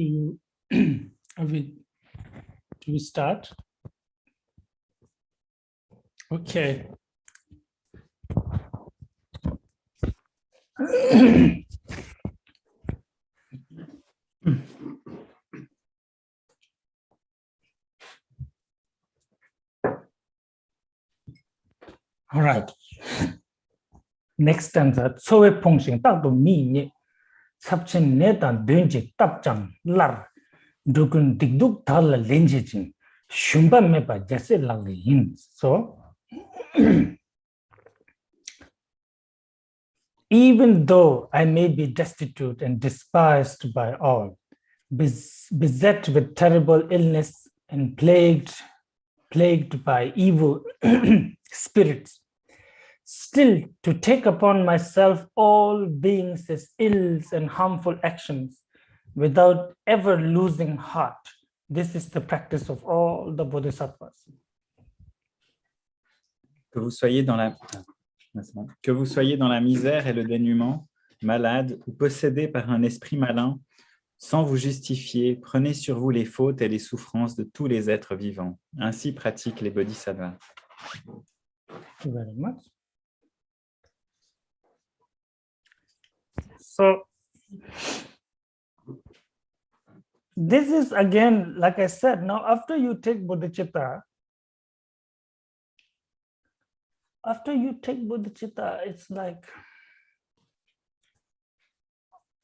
to do we start? Okay. All right. Next stanza. Soe pongshing tak do mi ni sapchen netan dunji tapchang lar dukun dikduk thal lenje jing shumba mepa jase lang yin. So even though I may be destitute and despised by all, beset with terrible illness and plagued by evil spirits, still to take upon myself all beings' ills and harmful actions without ever losing heart. This is the practice of all the bodhisattvas. Que vous soyez dans la misère et le dénuement, malade ou possédé par un esprit malin, sans vous justifier, prenez sur vous les fautes et les souffrances de tous les êtres vivants. Ainsi pratiquent les bodhisattvas. Thank you very much. So, this is again, like I said, now after you take bodhicitta, it's like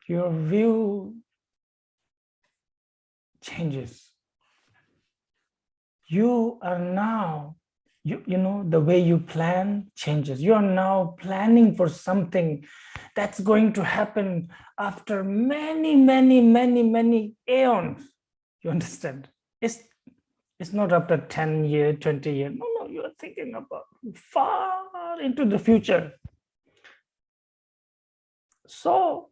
your view changes. You are now, you know, the way you plan changes. You are now planning for something that's going to happen after many aeons. You understand? It's not after 10 years, 20 years. No, you are thinking about far into the future. So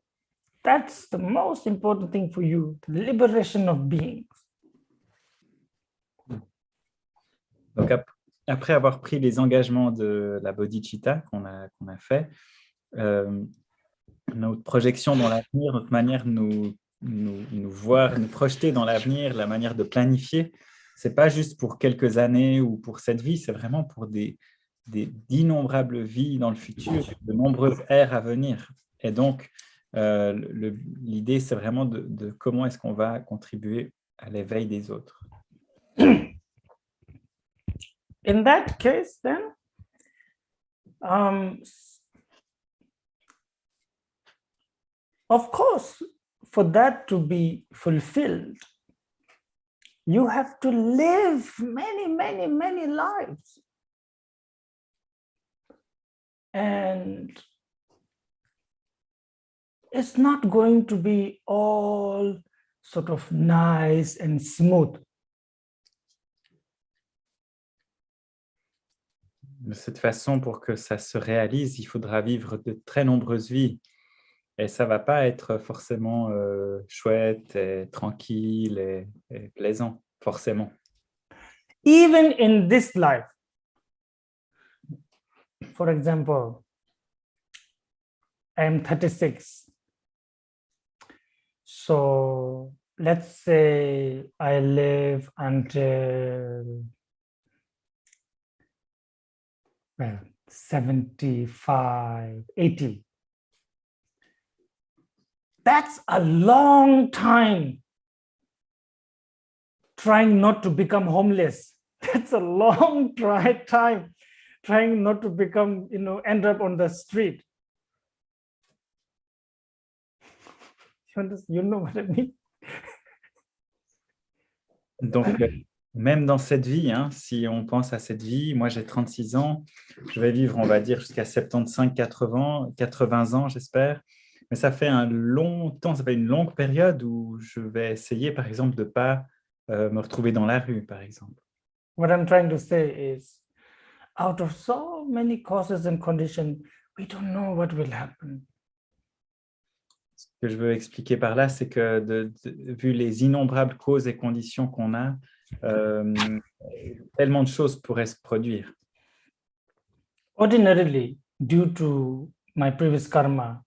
that's the most important thing for you, the liberation of beings. Donc, après avoir pris les engagements de la bodhicitta qu'on a fait, notre projection dans l'avenir, notre manière de nous voir, nous projeter dans l'avenir, la manière de planifier, ce n'est pas juste pour quelques années ou pour cette vie, c'est vraiment pour d'innombrables vies dans le futur, de nombreuses ères à venir. Et donc, l'idée, c'est vraiment de comment est-ce qu'on va contribuer à l'éveil des autres. In that case, then, of course, for that to be fulfilled, you have to live many lives. And it's not going to be all sort of nice and smooth. De cette façon, pour que ça se réalise, il faudra vivre de très nombreuses vies. Et ça ne va pas être forcément chouette, et tranquille et plaisant, forcément. Even in this life, for example, I am 36. So let's say I live until 75, 80. That's a long time trying not to become homeless. That's a long time trying not to become, end up on the street. You know what I mean? Donc, même dans cette vie, si on pense à cette vie, moi j'ai 36 ans, je vais vivre, on va dire, jusqu'à 75, 80 ans, j'espère. Mais ça fait un long temps, ça fait une longue période où je vais essayer, par exemple, de ne pas me retrouver dans la rue, par exemple. What I'm trying to say is, out of so many causes and conditions, we don't know what will happen. Ce que je veux expliquer par là, c'est que vu les innombrables causes et conditions qu'on a, tellement de choses pourraient se produire. Ordinarily, due to my previous karma,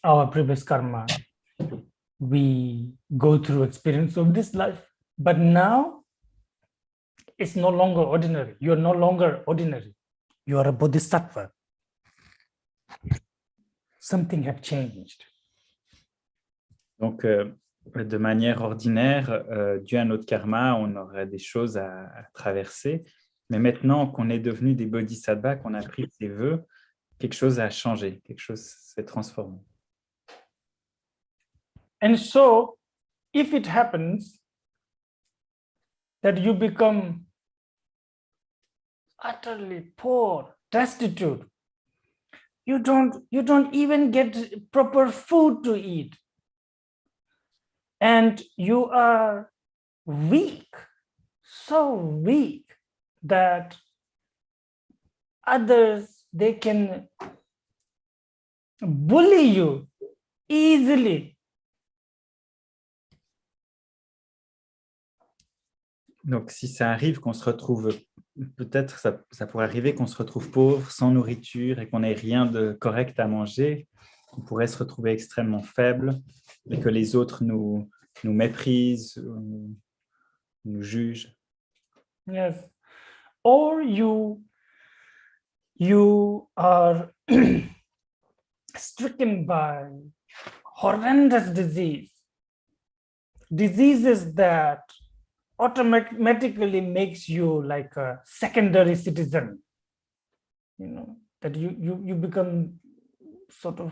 our previous karma, we go through experience of this life. But now it's no longer ordinary. You're no longer ordinary. You are a bodhisattva. Something has changed. Donc, de manière ordinaire, dû à notre karma, on aurait des choses à traverser. Mais maintenant qu'on est devenu des bodhisattvas, qu'on a pris ses vœux, quelque chose a changé, quelque chose s'est transformé. And so, if it happens that you become utterly poor, destitute, you don't even get proper food to eat, and you are weak, so weak that others, they can bully you easily. Donc, si ça arrive qu'on se retrouve, peut-être ça pourrait arriver qu'on se retrouve pauvre, sans nourriture et qu'on n'ait rien de correct à manger, on pourrait se retrouver extrêmement faible et que les autres nous méprisent, nous jugent. Yes. Or you are stricken by horrendous diseases that automatically makes you like a secondary citizen, that you become sort of,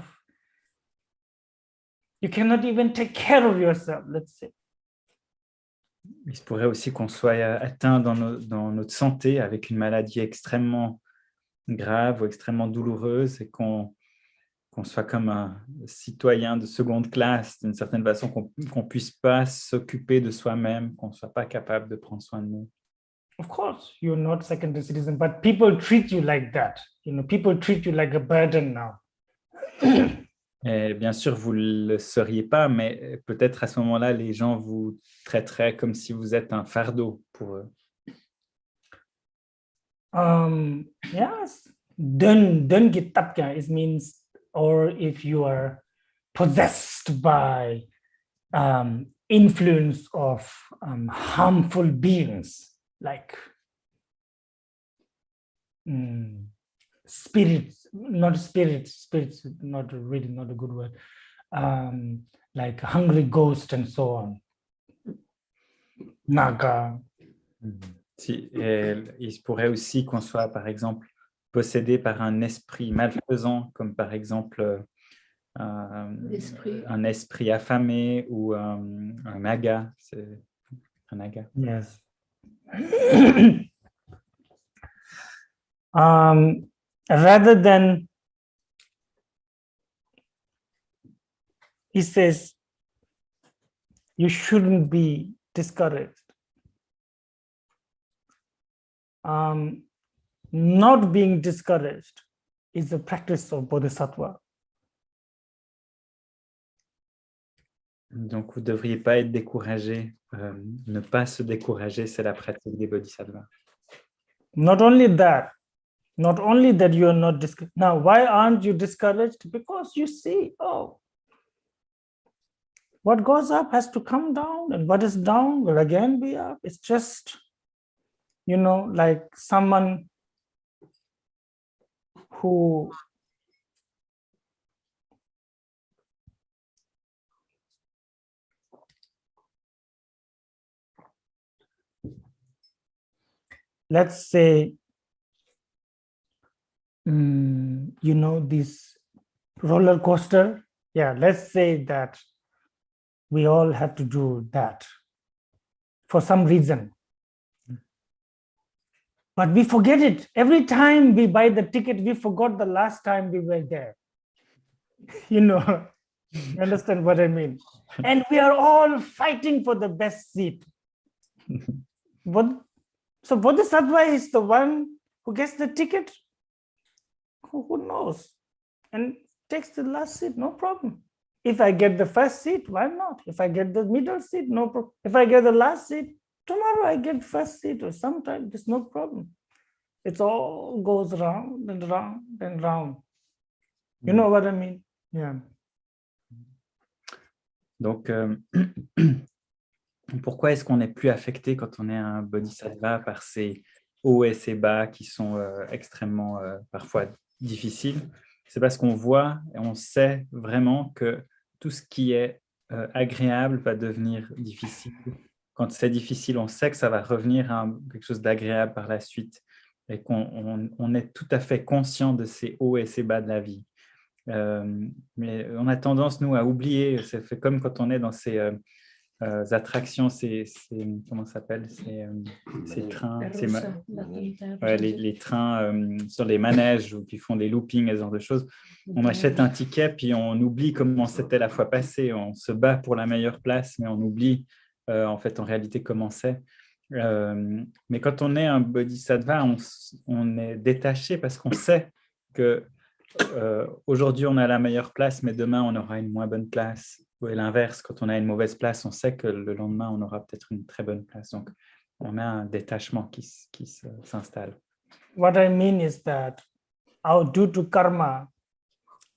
you cannot even take care of yourself, let's say. Il se pourrait aussi qu'on soit atteint dans notre santé avec une maladie extrêmement grave ou extrêmement douloureuse et qu'on soit comme un citoyen de seconde classe, d'une certaine façon, qu'on ne puisse pas s'occuper de soi-même, qu'on ne soit pas capable de prendre soin de nous. Of course, you're not secondary citizen, but people treat you like that. People treat you like a burden now. Et bien sûr, vous ne le seriez pas, mais peut-être à ce moment-là, les gens vous traiteraient comme si vous êtes un fardeau pour eux. Yes, don't get tapka. It means, or if you are possessed by influence of harmful beings, like spirits, not really not a good word, like hungry ghost and so on, naga. Il se pourrait aussi qu'on soit, par exemple, possédé par un esprit malfaisant, comme par exemple un esprit affamé ou un naga. C'est un naga. Yes. Rather than, he says, you shouldn't be discouraged. Not being discouraged is the practice of Bodhisattva. Donc, vous ne devriez pas être découragé. Ne pas se décourager, c'est la pratique des bodhisattvas. Not only that you are not discouraged. Now, why aren't you discouraged? Because you see, oh, what goes up has to come down, and what is down will again be up. It's just, like someone who let's say, this roller coaster. Yeah, let's say that we all have to do that for some reason. But we forget it. Every time we buy the ticket, we forgot the last time we were there. You understand what I mean? And we are all fighting for the best seat. So Bodhisattva is the one who gets the ticket, who knows, and takes the last seat, no problem. If I get the first seat, why not? If I get the middle seat, no problem. If I get the last seat, tomorrow I get first seat or sometime, there's no problem. It all goes round and round and round. You know what I mean? Yeah. Donc, pourquoi est-ce qu'on n'est plus affecté quand on est un bodhisattva par ces hauts et ces bas qui sont extrêmement parfois difficiles? C'est parce qu'on voit et on sait vraiment que tout ce qui est agréable va devenir difficile. Quand c'est difficile, on sait que ça va revenir à quelque chose d'agréable par la suite et qu'on est tout à fait conscient de ces hauts et ces bas de la vie. Mais on a tendance, nous, à oublier. C'est fait comme quand on est dans ces attractions, comment ça s'appelle, ces trains, ouais, les trains sur les manèges ou qui font des loopings et ce genre de choses. On achète un ticket puis on oublie comment c'était la fois passée. On se bat pour la meilleure place, mais on oublie en fait en réalité comment c'est. Mais quand on est un bodhisattva, on est détaché parce qu'on sait que aujourd'hui on a la meilleure place, mais demain on aura une moins bonne place. Ou l'inverse, quand on a une mauvaise place, on sait que le lendemain on aura peut-être une très bonne place. Donc on a un détachement qui s'installe. What I mean is that due to karma,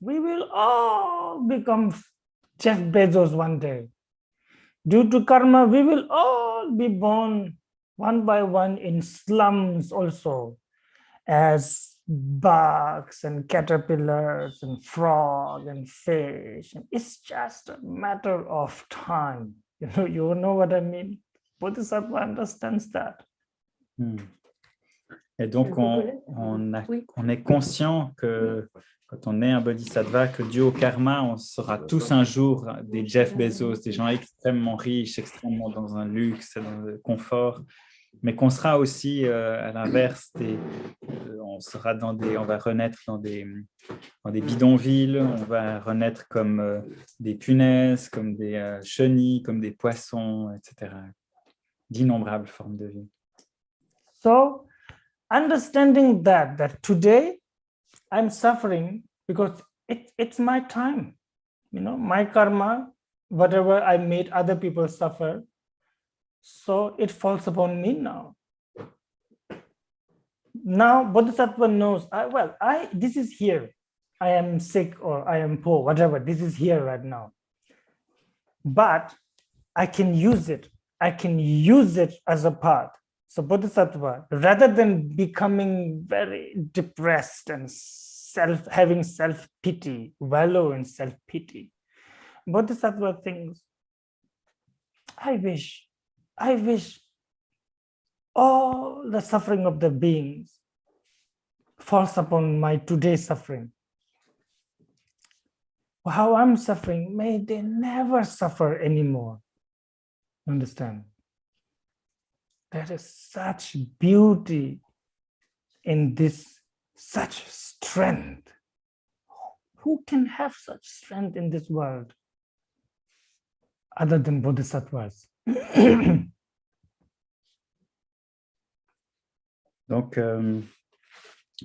we will all become Jeff Bezos one day. Due to karma, we will all be born one by one in slums also, as bugs and caterpillars and frog and fish. And it's just a matter of time. You know what I mean? Bodhisattva understands that. Et donc, on est conscient que quand on est un bodhisattva, que dû au karma, on sera tous un jour des Jeff Bezos, des gens extrêmement riches, extrêmement dans un luxe, dans le confort, mais qu'on sera aussi, à l'inverse, on va renaître dans des bidonvilles, on va renaître comme des punaises, comme des chenilles, comme des poissons, etc. D'innombrables formes de vie. So, understanding that today I'm suffering because it's my time, my karma, whatever I made other people suffer, so it falls upon me now. Now Bodhisattva knows, this is here. I am sick or I am poor, whatever, this is here right now. But I can use it. I can use it as a path. So Bodhisattva, rather than becoming very depressed and having self-pity, wallow in self-pity, Bodhisattva thinks, I wish all the suffering of the beings falls upon my today's suffering. How I'm suffering, may they never suffer anymore. Understand? There is such beauty in this, such strength. Who can have such strength in this world other than bodhisattvas? Donc,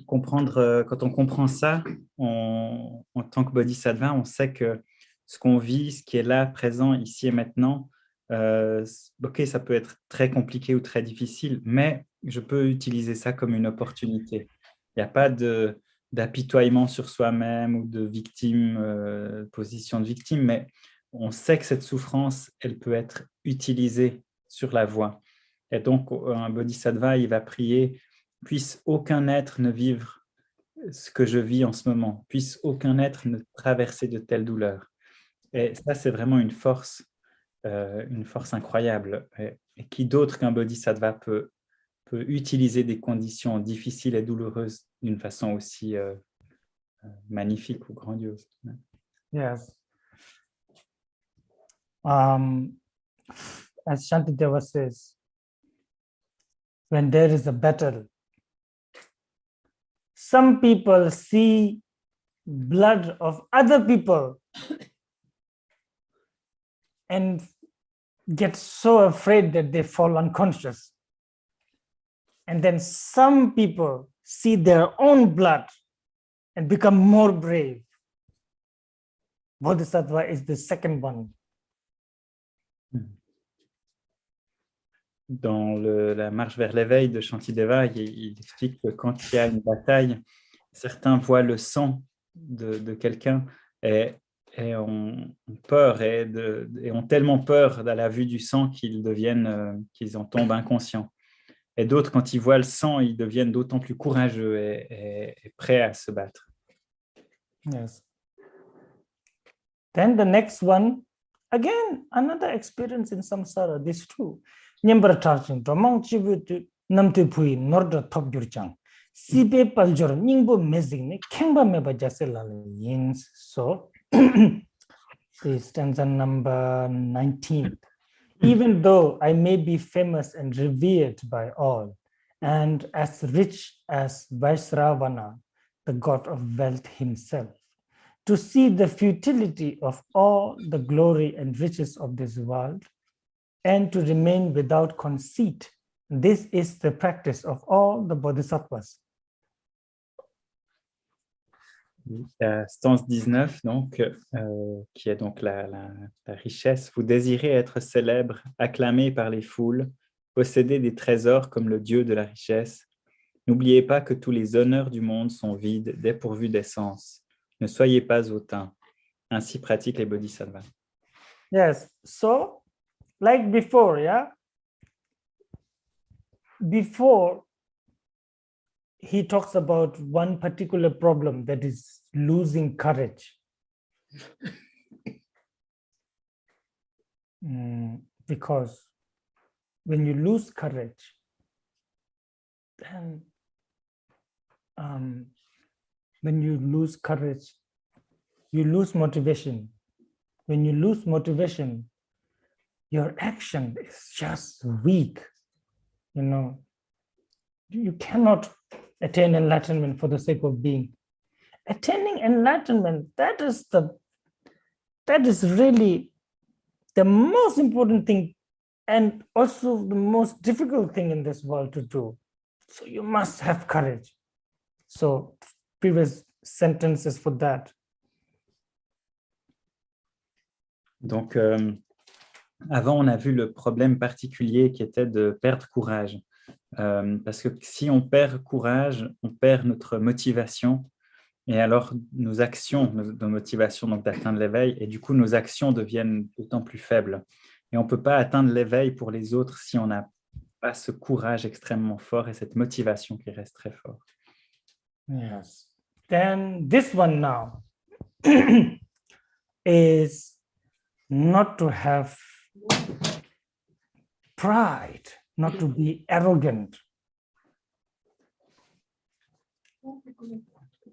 quand on comprend ça, en tant que bodhisattva, on sait que ce qu'on vit, ce qui est là, présent, ici et maintenant, ok, ça peut être très compliqué ou très difficile, mais je peux utiliser ça comme une opportunité. Il n'y a pas d'apitoiement sur soi-même ou de victime, position de victime, mais on sait que cette souffrance, elle peut être utilisée sur la voie. Et donc, un bodhisattva, il va prier, puisse aucun être ne vivre ce que je vis en ce moment, puisse aucun être ne traverser de telles douleurs. Et ça, c'est vraiment une force incroyable. Et qui d'autre qu'un bodhisattva peut utiliser des conditions difficiles et douloureuses d'une façon aussi magnifique ou grandiose. Yes. As Shantideva says, when there is a battle, some people see blood of other people and get so afraid that they fall unconscious. And then some people see their own blood and become more brave. Bodhisattva is the second one. Dans la marche vers l'éveil de Shantideva, il explique que quand il y a une bataille, certains voient le sang de quelqu'un et ont peur et ont tellement peur à la vue du sang qu'ils en tombent inconscients. Et d'autres, quand ils voient le sang, ils deviennent d'autant plus courageux et prêts à se battre. Yes. Then the next one, again, another experience in samsara, this too. Nyambara charging, Ramang Chibutu, Namte Pui, Norda Top Gurchang, Sibe Paljor, Ningbo Mezing, Kemba Meba Jasela Yins. So, this stanza number 19. Even though I may be famous and revered by all, and as rich as Vaisravana, the god of wealth himself, to see the futility of all the glory and riches of this world, and to remain without conceit. This is the practice of all the bodhisattvas. La stance 19, donc, qui est donc la richesse. Vous désirez être célèbre, acclamé par les foules, posséder des trésors comme le Dieu de la richesse. N'oubliez pas que tous les honneurs du monde sont vides, dépourvus d'essence. Ne soyez pas hautain. Ainsi pratiquent les bodhisattvas. Yes, so like before, yeah? Before, he talks about one particular problem, that is losing courage. Because when you lose courage, then when you lose courage, you lose motivation. When you lose motivation, your action is just weak. You know, you cannot attain enlightenment for the sake of being. Attaining enlightenment, that is really the most important thing, and also the most difficult thing in this world to do. So you must have courage. So previous sentences for that. Donc, avant, on a vu le problème particulier qui était de perdre courage. Parce que si on perd courage, on perd notre motivation. Et alors, nos actions, nos motivations donc d'atteindre l'éveil, et du coup, nos actions deviennent d'autant plus faibles. Et on ne peut pas atteindre l'éveil pour les autres si on n'a pas ce courage extrêmement fort et cette motivation qui reste très fort. Yes. Then this one now is not to have pride, not to be arrogant.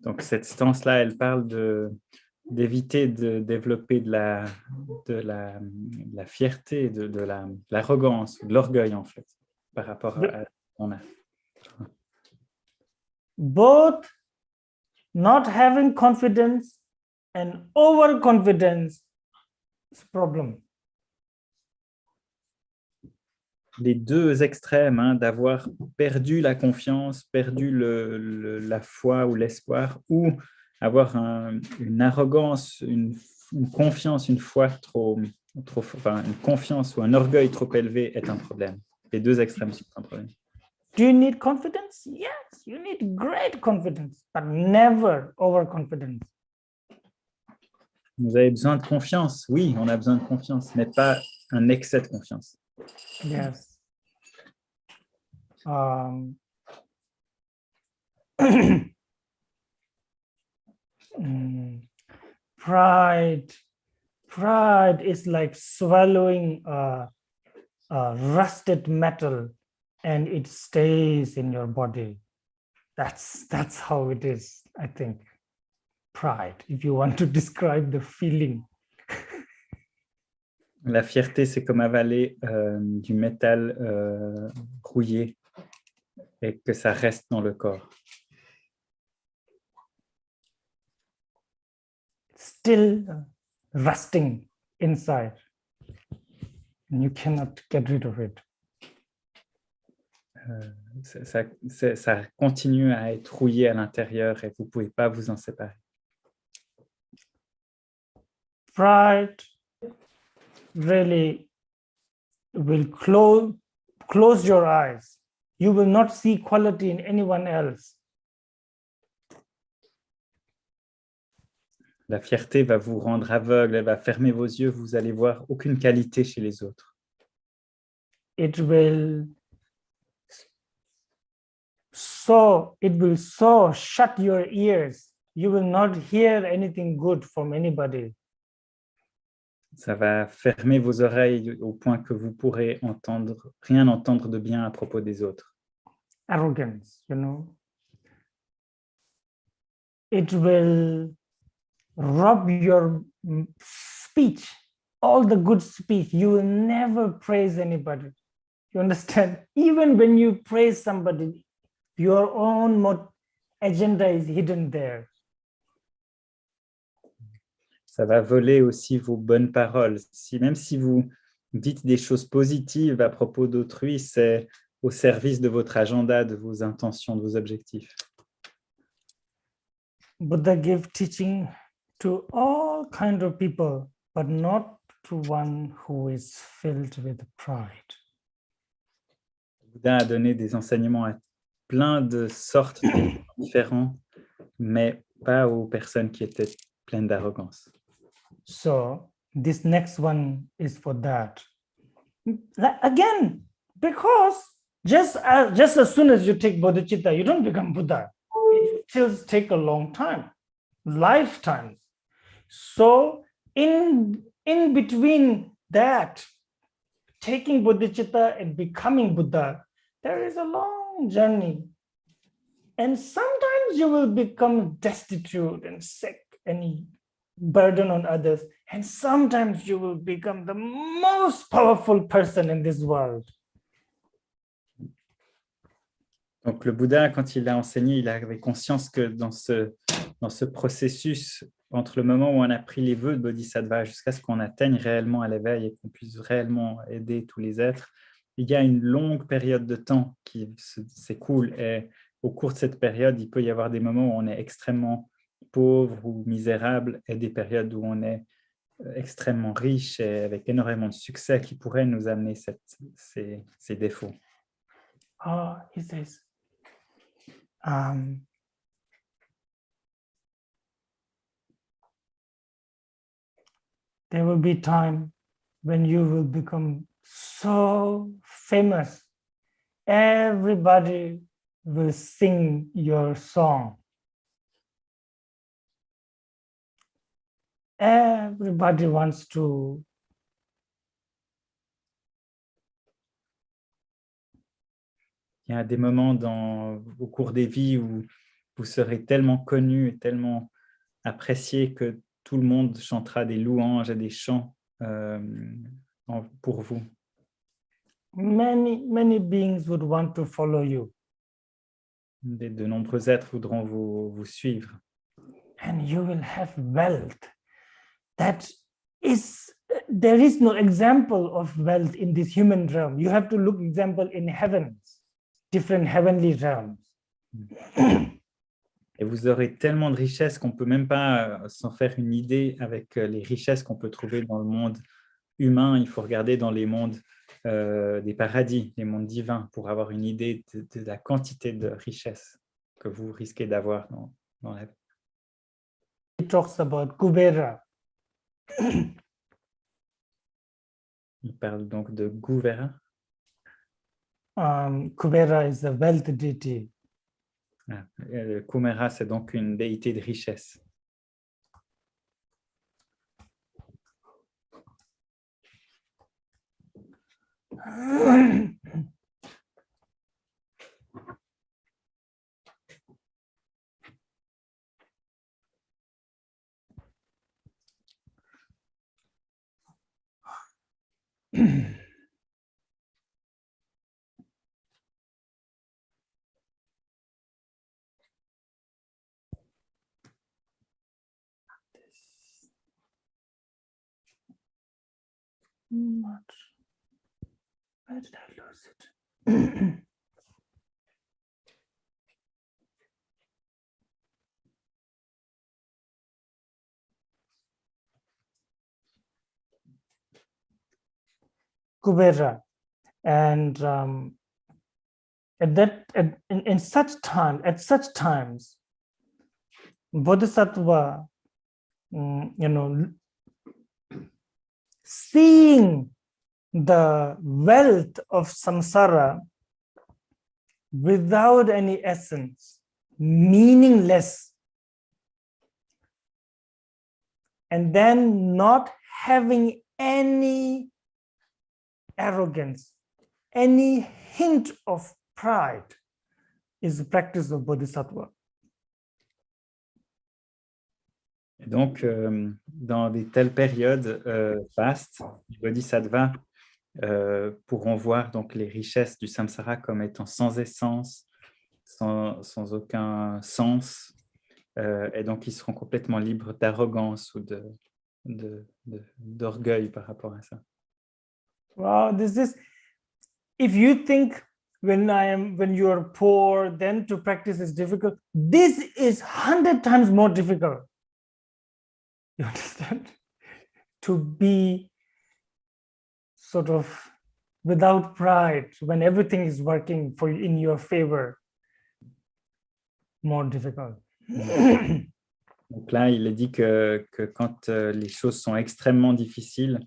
Donc, cette stance-là, elle parle d'éviter de développer de la fierté, de l'arrogance, de l'orgueil, en fait, par rapport à ce qu'on a. Both not having confidence and overconfidence is a problem. Les deux extrêmes, hein, d'avoir perdu la confiance, perdu la foi ou l'espoir, ou avoir une arrogance, une confiance, une foi enfin, une confiance ou un orgueil trop élevé est un problème. Les deux extrêmes sont un problème. Do you need confidence? Yes, you need great confidence, but never overconfidence. Vous avez besoin de confiance? Oui, on a besoin de confiance, mais pas un excès de confiance. Yes. Pride is like swallowing a rusted metal and it stays in your body. That's how it is, I think. Pride, if you want to describe the feeling. La fierté, c'est comme avaler du métal rouillé et que ça reste dans le corps. Still rusting inside. And you cannot get rid of it. Ça continue à être rouillé à l'intérieur et vous ne pouvez pas vous en séparer. Pride really will close your eyes. You will not see quality in anyone else. La fierté va vous rendre aveugle, elle va fermer vos yeux, vous allez voir aucune qualité chez les autres. It will so shut your ears. You will not hear anything good from anybody. Ça va fermer vos oreilles au point que vous pourrez rien entendre de bien à propos des autres. Arrogance, It will rob your speech, all the good speech. You will never praise anybody. You understand? Even when you praise somebody, your own agenda is hidden there. Ça va voler aussi vos bonnes paroles. Même si vous dites des choses positives à propos d'autrui, c'est au service de votre agenda, de vos intentions, de vos objectifs. Buddha gave teaching to all kinds of people, but not to one who is filled with pride. Bouddha a donné des enseignements à plein de sortes de gens différents, mais pas aux personnes qui étaient pleines d'arrogance. So this next one is for that. Again, because just as soon as you take bodhicitta, you don't become Buddha. It still takes a long time, lifetimes. So in between that, taking bodhicitta and becoming Buddha, there is a long journey. And sometimes you will become destitute and sick and burden on others. And sometimes you will become the most powerful person in this world. Donc le Bouddha, quand il a enseigné, il avait conscience que dans ce processus, entre le moment où on a pris les vœux de Bodhisattva jusqu'à ce qu'on atteigne réellement à l'éveil et qu'on puisse réellement aider tous les êtres, il y a une longue période de temps qui s'écoule. Et au cours de cette période, il peut y avoir des moments où on est extrêmement pauvre ou misérable et des périodes où on est extrêmement riche et avec énormément de succès qui pourraient nous amener ces défauts. He says, there will be time when you will become so famous. Everybody will sing your song. Everybody wants to Il y a des moments au cours des vies où vous serez tellement connu et tellement apprécié que tout le monde chantera des louanges et des chants pour vous. Many beings would want to follow you. De nombreux êtres voudront vous suivre. And you will have wealth. There is no example of wealth in this human realm. You have to look example in heavens, different heavenly realms. Et vous aurez tellement de richesses qu'on ne peut même pas s'en faire une idée avec les richesses qu'on peut trouver dans le monde humain. Il faut regarder dans les mondes des paradis, les mondes divins, pour avoir une idée de la quantité de richesses que vous risquez d'avoir dans la vie. He talks about Kubera. Il parle donc de Gouvera. Kubera is a wealth deity. Kumera, c'est donc une déité de richesse. Where did I lose it? Kubera, and in such times, Bodhisattva seeing the wealth of samsara without any essence, meaningless, and then not having any arrogance, any hint of pride, is the practice of bodhisattva. Et donc, dans des telles périodes vastes, les bodhisattvas pourront voir donc les richesses du samsara comme étant sans essence, sans aucun sens, et donc ils seront complètement libres d'arrogance ou d'orgueil par rapport à ça. Wow, if you think when you are poor, then to practice is difficult, this is 100 times more difficult. You understand? To be sort of without pride when everything is working in your favor, more difficult. Donc là, il est dit que quand les choses sont extrêmement difficiles,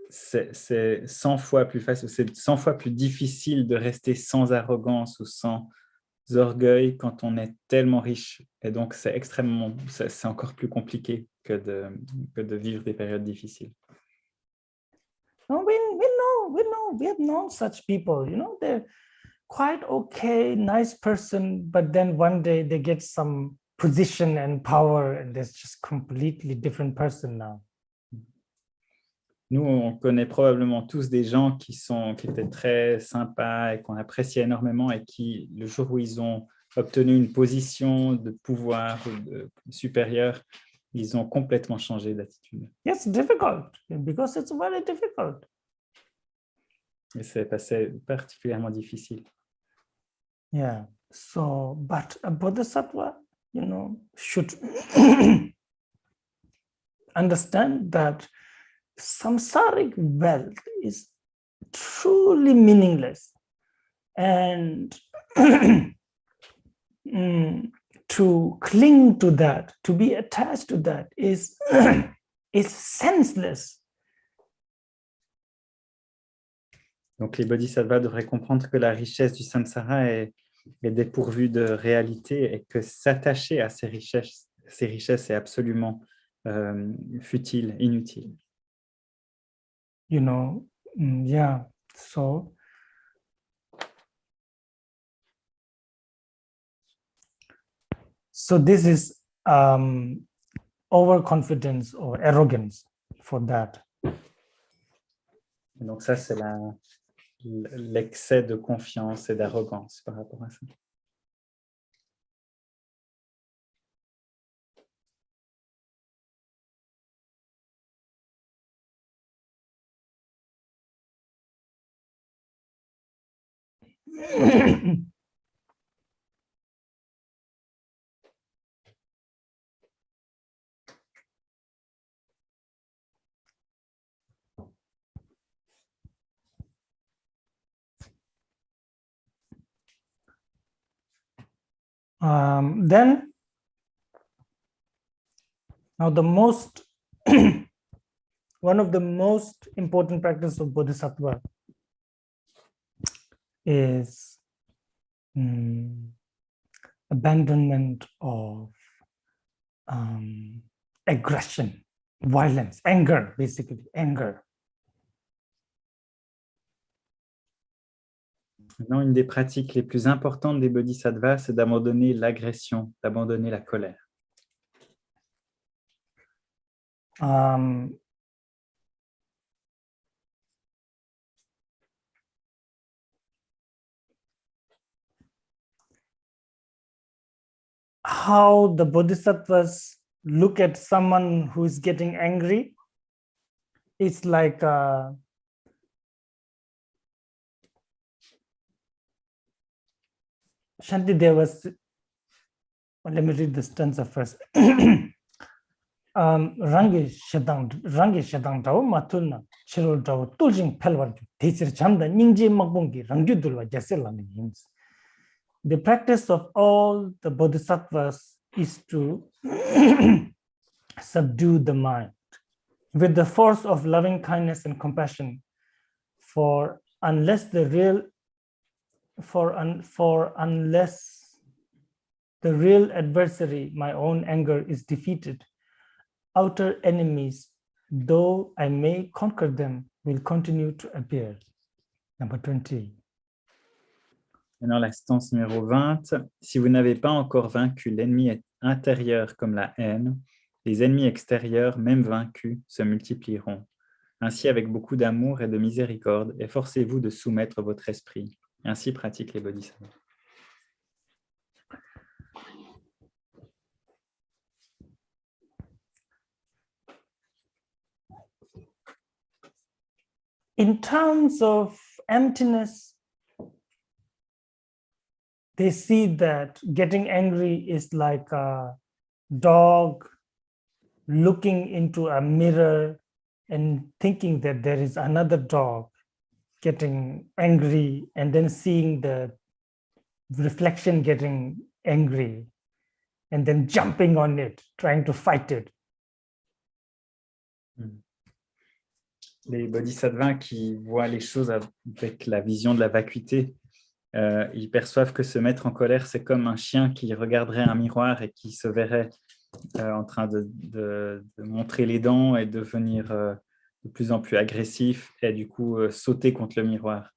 c'est 100 fois plus facile, c'est 100 fois plus difficile de rester sans arrogance ou sans orgueil quand on est tellement riche. Et donc, c'est encore plus compliqué que de vivre des périodes difficiles. We have known such people, they're quite okay, nice person, but then one day they get some position and power and they're just completely different person now. Nous, on connaît probablement tous des gens qui étaient très sympas et qu'on appréciait énormément et qui, le jour où ils ont obtenu une position de pouvoir supérieure, ils ont complètement changé d'attitude. It's difficult because it's very difficult. Et c'est particulièrement difficile. Yeah. So, but a bodhisattva, should understand that samsaric wealth is truly meaningless, and to cling to that, to be attached to that is senseless. Donc les bodhisattvas devraient comprendre que la richesse du samsara est dépourvue de réalité et que s'attacher à ces richesses est absolument futile, inutile. Yeah, so this is overconfidence or arrogance for that. Et donc ça, c'est l'excès de confiance et d'arrogance par rapport à ça. Then, now one of the most important practice of bodhisattva is abandonment of aggression, violence, anger, basically, anger. Maintenant, une des pratiques les plus importantes des bodhisattvas, c'est d'abandonner l'agression, d'abandonner la colère. How the bodhisattvas look at someone who is getting angry, it's like Shantideva's, let me read the stanza first. Rangi shadang tao matulna chiro tao tuljing pelwar teacher chamda ningje magbongi rangju dulwa jasela means. The practice of all the bodhisattvas is to subdue the mind with the force of loving kindness and compassion. For unless the real adversary, my own anger, is defeated, outer enemies, though I may conquer them, will continue to appear. Number 20. Et dans la stance numéro 20, si vous n'avez pas encore vaincu l'ennemi intérieur comme la haine, les ennemis extérieurs, même vaincus, se multiplieront. Ainsi, avec beaucoup d'amour et de miséricorde, efforcez-vous de soumettre votre esprit. Ainsi pratiquent les bodhisattvas. In terms of emptiness, they see that getting angry is like a dog looking into a mirror and thinking that there is another dog getting angry, and then seeing the reflection getting angry and then jumping on it, trying to fight it. Les bodhisattvas qui voient les choses avec la vision de la vacuité, ils perçoivent que se mettre en colère, c'est comme un chien qui regarderait un miroir et qui se verrait en train de montrer les dents et devenir de plus en plus agressif et du coup sauter contre le miroir.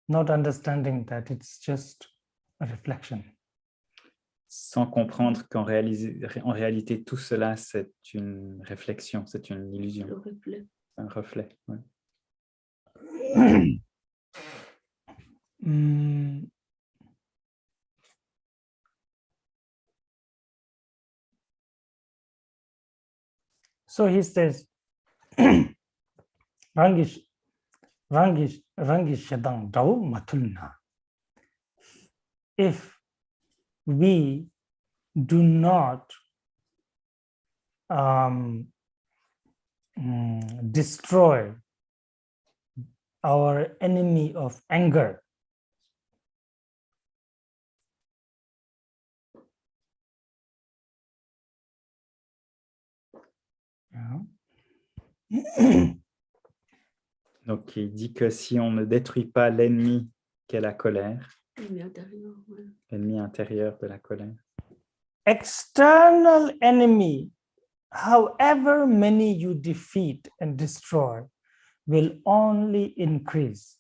Not understanding that it's just a reflection. Sans comprendre qu'en réalité, tout cela, c'est une réflexion, c'est une illusion. Le reflet. Un reflet, ouais. So he says, Rangish Shadang Dao Matulna. If we do not destroy our enemy of anger, Donc, il dit que si on ne détruit pas l'ennemi qu'est la colère, L'ennemi intérieur, ouais. l'ennemi intérieur de la colère, external enemy, however many you defeat and destroy, will only increase.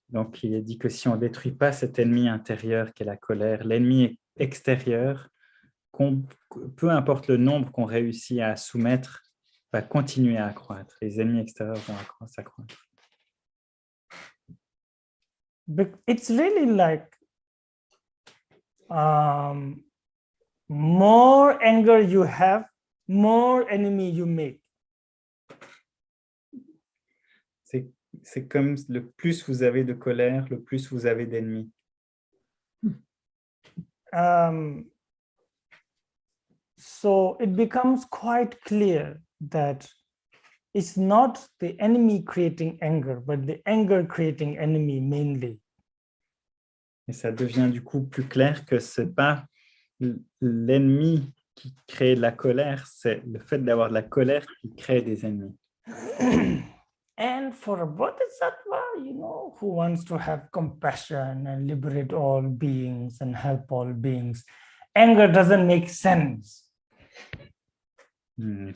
donc il est dit que si on ne détruit pas cet ennemi intérieur qu'est la colère, l'ennemi extérieur, peu importe le nombre qu'on réussit à soumettre, va continuer à accroître. Les ennemis extérieurs vont s'accroître. But it's really like more anger you have, more enemy you make. C'est comme le plus vous avez de colère, le plus vous avez d'ennemis. So it becomes quite clear that it's not the enemy creating anger, but the anger creating enemy mainly. Et ça devient du coup plus clair que ce n'est pas l'ennemi qui crée la colère, c'est le fait d'avoir de la colère qui crée des ennemis. And for a bodhisattva, who wants to have compassion and liberate all beings and help all beings, anger doesn't make sense.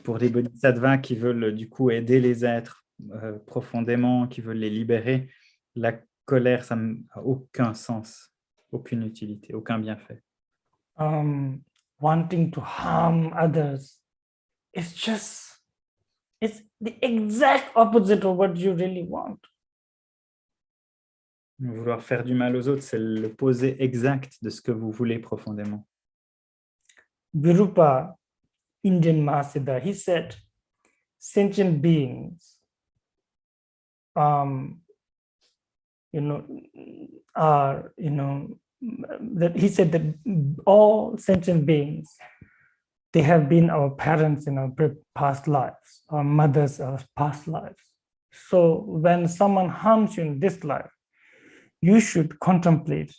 Pour les bodhisattvas qui veulent du coup aider les êtres profondément, qui veulent les libérer, la colère, ça n'a aucun sens, aucune utilité, aucun bienfait. Wanting to harm others, it's the exact opposite of what you really want. Vouloir faire du mal aux autres, c'est l'opposé exact de ce que vous voulez profondément. Virupa, Indian Mahasiddha, he said, sentient beings, that he said that all sentient beings, they have been our parents in our past lives, our mothers, our past lives. So when someone harms you in this life, you should contemplate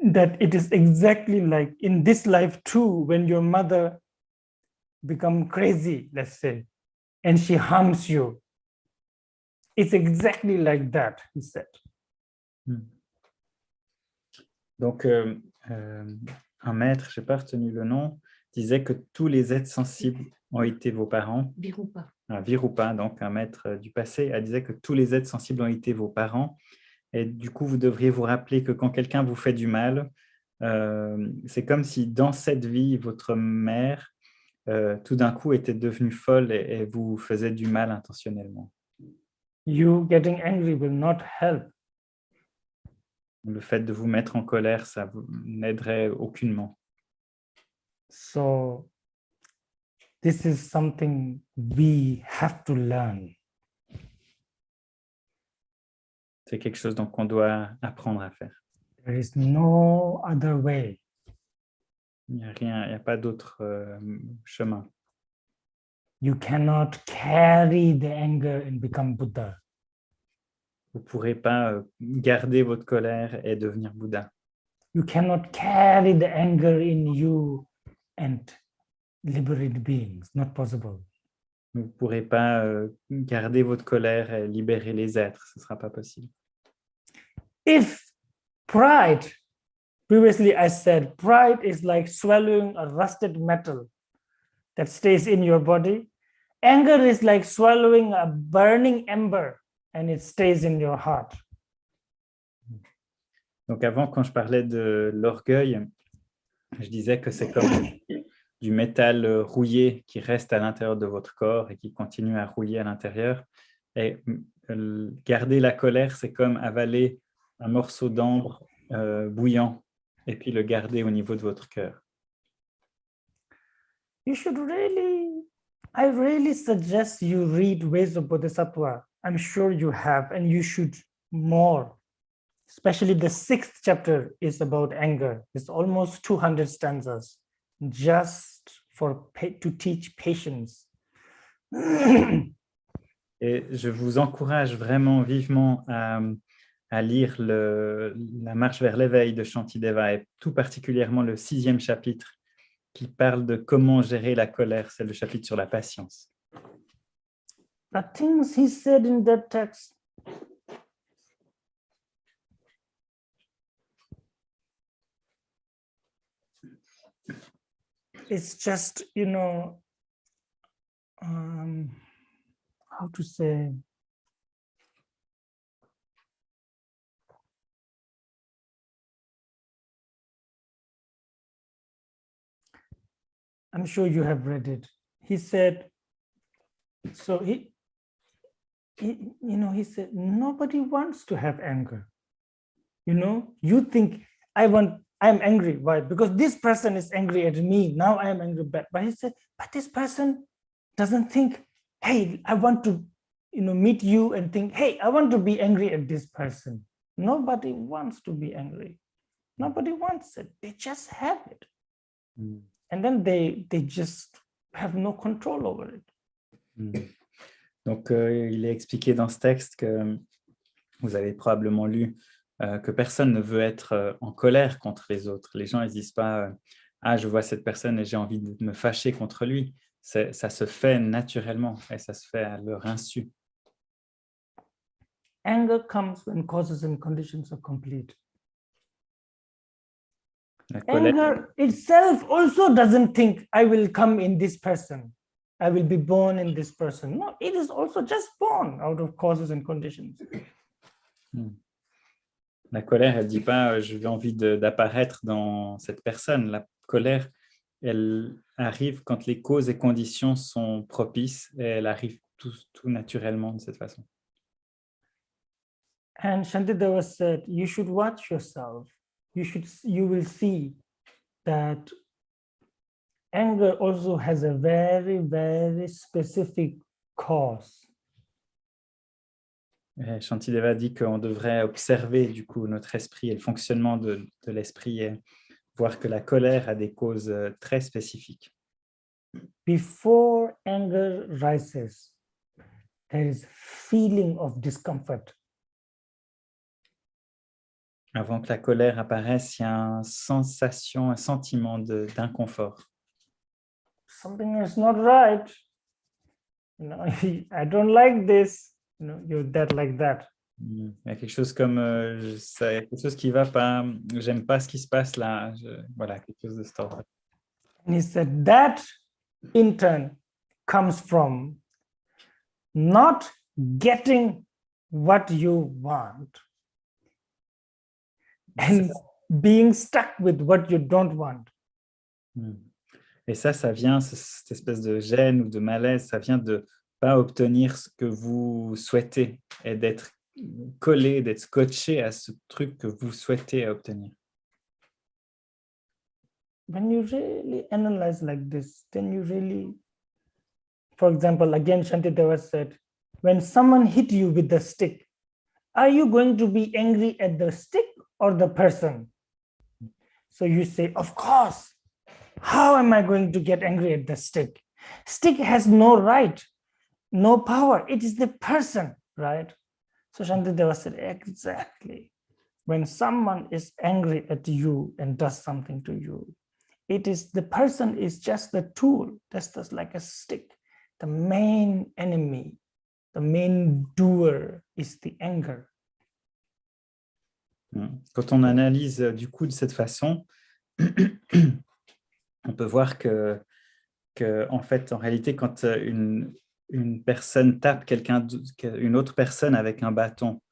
that it is exactly like in this life too, when your mother become crazy, let's say, and she harms you. It's exactly like that, he said. Donc, un maître, je n'ai pas retenu le nom, disait que tous les êtres sensibles ont été vos parents. Virupa. Virupa, donc un maître du passé, disait que tous les êtres sensibles ont été vos parents. Et du coup, vous devriez vous rappeler que quand quelqu'un vous fait du mal, c'est comme si dans cette vie, votre mère, tout d'un coup, était devenue folle et vous faisait du mal intentionnellement. You getting angry will not help. Le fait de vous mettre en colère, ça vous n'aiderait aucunement. So this is something we have to learn. C'est quelque chose donc qu'on doit apprendre à faire. There is no other way. Il n'y a rien, il n'y a pas d'autre chemin. You cannot carry the anger and become Buddha. Vous ne pourrez pas garder votre colère et devenir Bouddha. You cannot carry the anger in you and liberate beings. Not possible. Vous ne pourrez pas garder votre colère et libérer les êtres. Ce ne sera pas possible. If pride, previously I said, pride is like swallowing a rusted metal that stays in your body. Anger is like swallowing a burning ember and it stays in your heart. Donc avant, quand je parlais de l'orgueil, je disais que c'est comme du métal rouillé qui reste à l'intérieur de votre corps et qui continue à rouiller à l'intérieur. Et garder la colère, c'est comme avaler un morceau d'ambre bouillant et puis le garder au niveau de votre cœur. You should I really suggest you read Ways of Bodhisattva. I'm sure you have, and you should more. Especially the 6th chapter is about anger. It's almost 200 stanzas just to teach patience. Et je vous encourage vraiment vivement à lire la marche vers l'éveil de Shantideva et tout particulièrement le 6e chapitre qui parle de comment gérer la colère. C'est le chapitre sur la patience. The things he said in that text, it's just, how to say, I'm sure you have read it. He said, so he said, nobody wants to have anger. You think I'm angry. Why? Because this person is angry at me. Now I am angry back. But he said, but this person doesn't think, hey, I want to, meet you and think, hey, I want to be angry at this person. Nobody wants to be angry. Nobody wants it. They just have it. And then they just have no control over it. Donc, il est expliqué dans ce texte que vous avez probablement lu que personne ne veut être en colère contre les autres. Les gens ne disent pas « Ah, je vois cette personne et j'ai envie de me fâcher contre lui ». Ça se fait naturellement et ça se fait à leur insu. Anger comes when causes and conditions are complete. Anger itself also doesn't think I will come in this person. I will be born in this person. No, it is also just born out of causes and conditions. La colère, elle ne dit pas j'ai envie d'apparaître dans cette personne. La colère, elle arrive quand les causes et conditions sont propices et elle arrive tout naturellement de cette façon. And Shantideva said, you should watch yourself. You will see that anger also has a very, very specific cause. Et Shantideva dit qu'on devrait observer du coup notre esprit et le fonctionnement de l'esprit et voir que la colère a des causes très spécifiques. Before anger rises, there is feeling of discomfort. Avant que la colère apparaisse, il y a une sensation, un sentiment d'inconfort. Something is not right. I don't like this. You're that like that. Il y a quelque chose comme ça, quelque chose qui va pas. J'aime pas ce qui se passe là. Voilà, quelque chose de cet ordre. And he said that in turn comes from not getting what you want and being stuck with what you don't want. Et ça vient, cette espèce de gêne ou de malaise, ça vient de pas obtenir ce que vous souhaitez et d'être collé, d'être scotché à ce truc que vous souhaitez obtenir. When you really analyze like this, then you really, for example, again, Shantideva said, when someone hit you with the stick, are you going to be angry at the stick or the person? So you say, of course. How am I going to get angry at the stick? Stick has no right, no power. It is the person, right? So Shantideva said, exactly. When someone is angry at you and does something to you, it is the person is just the tool, just like a stick. The main enemy, the main doer is the anger. Quand on analyse du coup de cette façon, on peut voir que en fait, en réalité, quand une personne tape une autre personne avec un bâton,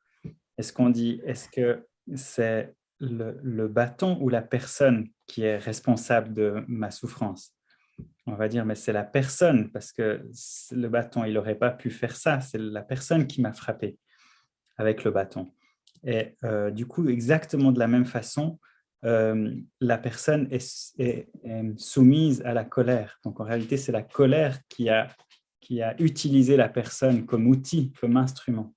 est-ce qu'on dit, est-ce que c'est le bâton ou la personne qui est responsable de ma souffrance? On va dire, mais c'est la personne, parce que le bâton, il n'aurait pas pu faire ça, c'est la personne qui m'a frappé avec le bâton. Et du coup, exactement de la même façon, la personne est soumise à la colère. Donc, en réalité, c'est la colère qui a utilisé la personne comme outil, comme instrument.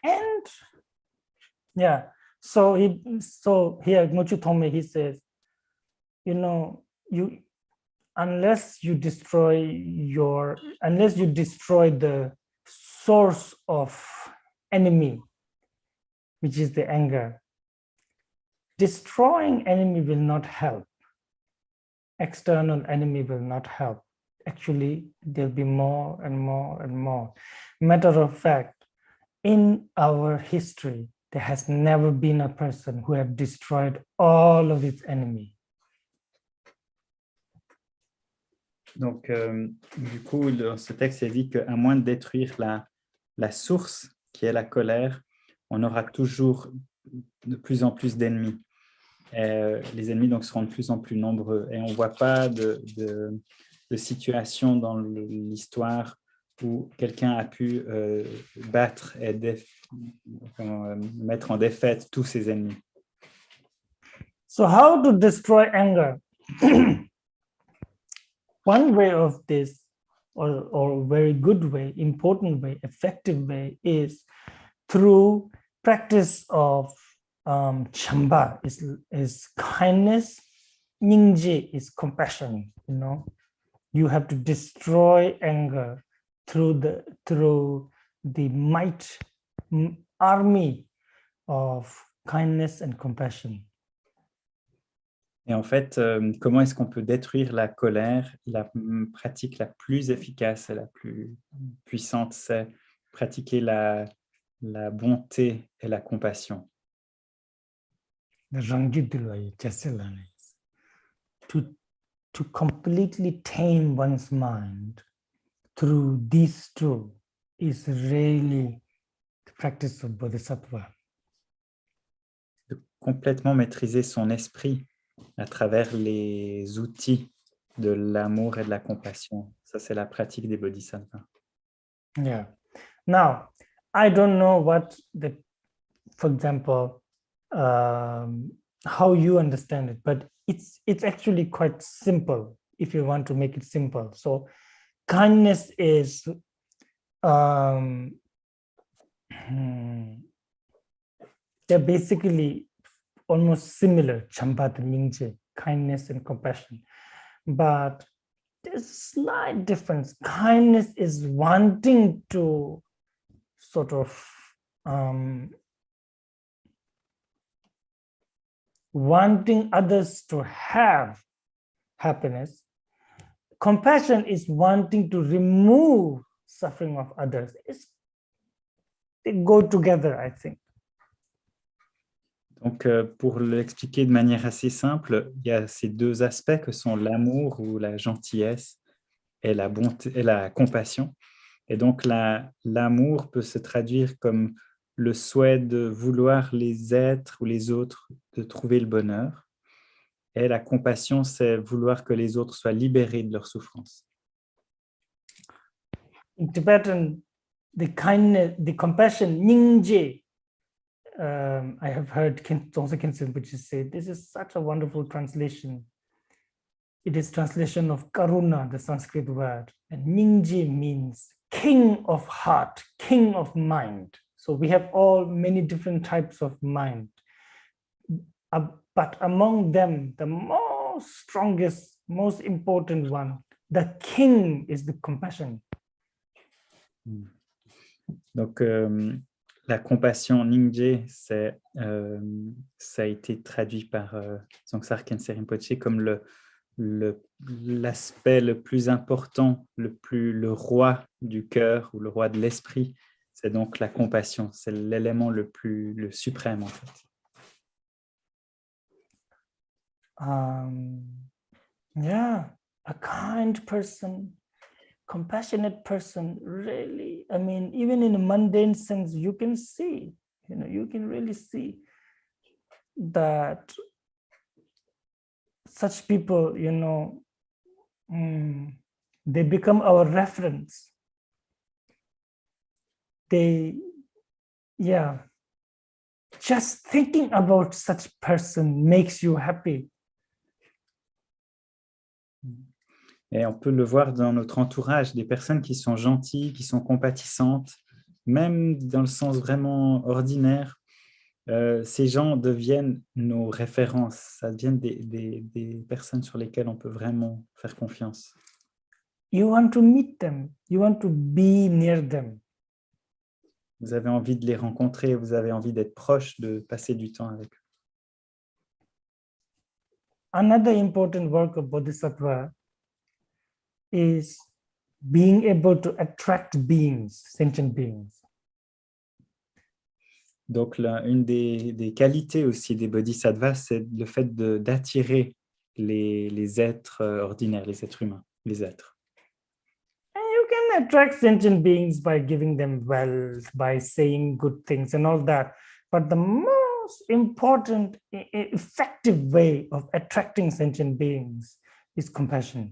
And yeah, so here Mochu Thome, he says, unless you destroy the source of enemy, which is the anger, destroying enemy will not help. External enemy will not help. Actually, there'll be more and more and more. Matter of fact, in our history, there has never been a person who have destroyed all of its enemy. Donc, du coup, dans ce texte, il dit qu'à moins de détruire la source, qui est la colère, on aura toujours de plus en plus d'ennemis. Les ennemis donc, seront de plus en plus nombreux. Et on ne voit pas de situation dans l'histoire où quelqu'un a pu battre et mettre en défaite tous ses ennemis. So how to destroy anger? One way of this, or very good way, important way, effective way, is through practice of chamba, is kindness. Nyingje is compassion. You have to destroy anger through the might army of kindness and compassion. Et en fait, comment est-ce qu'on peut détruire la colère? La pratique la plus efficace et la plus puissante, c'est pratiquer la bonté et la compassion. To completely tame one's mind through these two is really the practice of Bodhisattva. De complètement maîtriser son esprit à travers les outils de l'amour et de la compassion. Ça, c'est la pratique des bodhisattvas. Yeah. Now, I don't know for example, how you understand it, but it's actually quite simple if you want to make it simple. So kindness is they're basically almost similar, Chambat Mingje, kindness and compassion. But there's a slight difference. Kindness is wanting to sort of wanting others to have happiness. Compassion is wanting to remove suffering of others. They go together, I think. Donc, pour l'expliquer de manière assez simple, il y a ces deux aspects que sont l'amour ou la gentillesse et la bonté et la compassion. Et donc, l'amour peut se traduire comme le souhait de vouloir les êtres ou les autres de trouver le bonheur. Et la compassion, c'est vouloir que les autres soient libérés de leur souffrance. In Tibetan, the kindness, the compassion, nyingje. I have heard Tomsa Khyentse Rinpoche say, this is such a wonderful translation. It is translation of karuna, the Sanskrit word. And nyingje means king of heart, king of mind. So we have all many different types of mind. But among them, the most strongest, most important one, the king is the compassion. Donc, la compassion Nyingje, ça a été traduit par Tsongkhar Khyentse Rinpoche comme l'aspect le plus important, le roi du cœur ou le roi de l'esprit. C'est donc la compassion, c'est l'élément le suprême en fait. Yeah, a kind person, compassionate person, really, I mean, even in a mundane sense, you can see, you can really see that such people, they become our reference. Just thinking about such person makes you happy. Et on peut le voir dans notre entourage, des personnes qui sont gentilles, qui sont compatissantes, même dans le sens vraiment ordinaire. Ces gens deviennent nos références, ça devient des personnes sur lesquelles on peut vraiment faire confiance. You want to meet them, you want to be near them. Vous avez envie de les rencontrer, vous avez envie d'être proche, de passer du temps avec eux. Another important work of Bodhisattva is being able to attract beings, sentient beings. Donc, une des qualités aussi des bodhisattvas, c'est le fait d'attirer les êtres ordinaires, les êtres humains, les êtres. And you can attract sentient beings by giving them wealth, by saying good things and all that. But the most important, effective way of attracting sentient beings is compassion.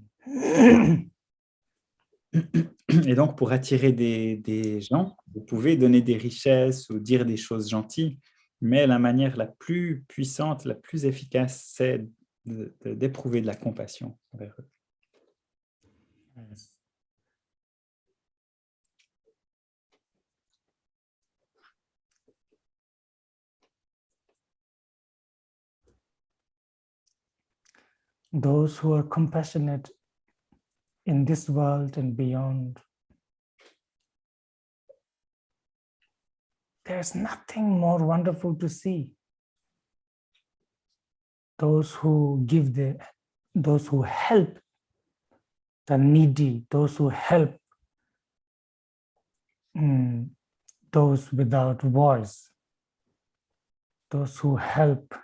Et donc, pour attirer des gens, vous pouvez donner des richesses ou dire des choses gentilles, mais la manière la plus puissante, la plus efficace, c'est d'éprouver de la compassion envers eux. Yes. Those who are compassionate in this world and beyond, there's nothing more wonderful to see. Those who those who help the needy, those who help those without voice, those who help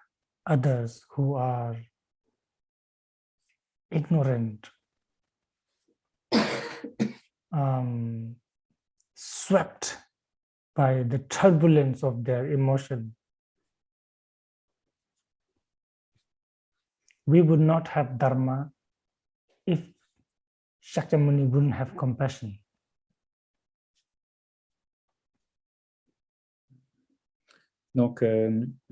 others who are ignorant, swept by the turbulence of their emotion. We would not have Dharma if Shakyamuni wouldn't have compassion. Donc,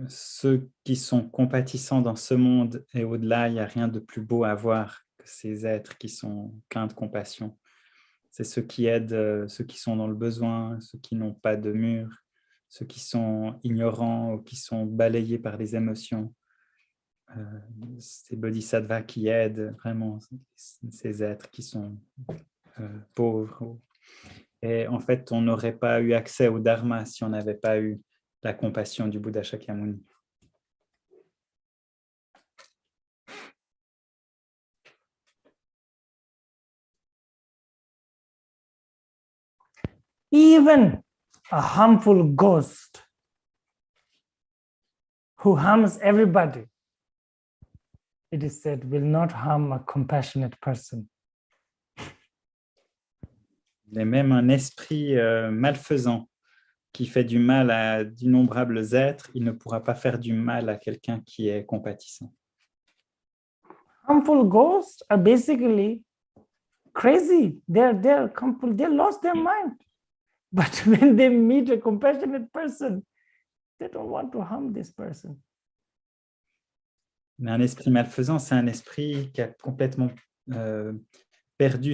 ceux qui sont compatissants dans ce monde et au-delà, il n'y a rien de plus beau à voir que ces êtres qui sont pleins de compassion. C'est ceux qui aident ceux qui sont dans le besoin, ceux qui n'ont pas de mur, ceux qui sont ignorants ou qui sont balayés par les émotions. Ces bodhisattvas qui aident vraiment ces êtres qui sont pauvres Et en fait, on n'aurait pas eu accès au Dharma si on n'avait pas eu la compassion du Bouddha Shakyamuni. Even a harmful ghost who harms everybody, it is said, will not harm a compassionate person. Et même un esprit malfaisant qui fait du mal à d'innombrables êtres, il ne pourra pas faire du mal à quelqu'un qui est compatissant. Harmful ghosts are basically crazy. They lost their mind. But when they meet a compassionate person, they don't want to harm this person. Mais un esprit malfaisant, c'est un esprit qui a complètement perdu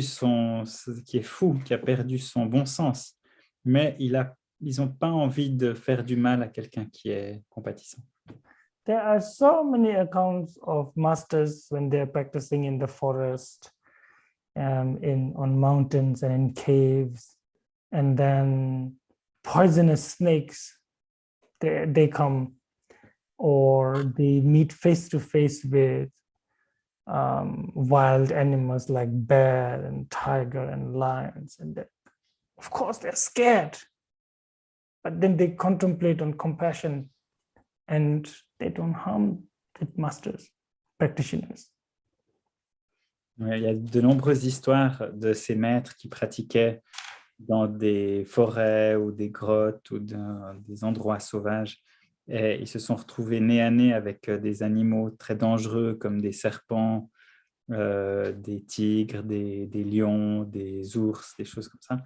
qui est fou, qui a perdu son bon sens. Mais ils n'ont pas envie de faire du mal à quelqu'un qui est compatissant. There are so many accounts of masters when they're practicing in the forest, on mountains and in caves, and then poisonous snakes, they come, or they meet face to face with wild animals like bear and tiger and lions, and of course they're scared, but then they contemplate on compassion and they don't harm the masters, practitioners. Il y a de nombreuses histoires de ces maîtres qui pratiquaient dans des forêts ou des grottes ou des endroits sauvages. Et ils se sont retrouvés nez à nez avec des animaux très dangereux comme des serpents, des tigres, des lions, des ours, des choses comme ça.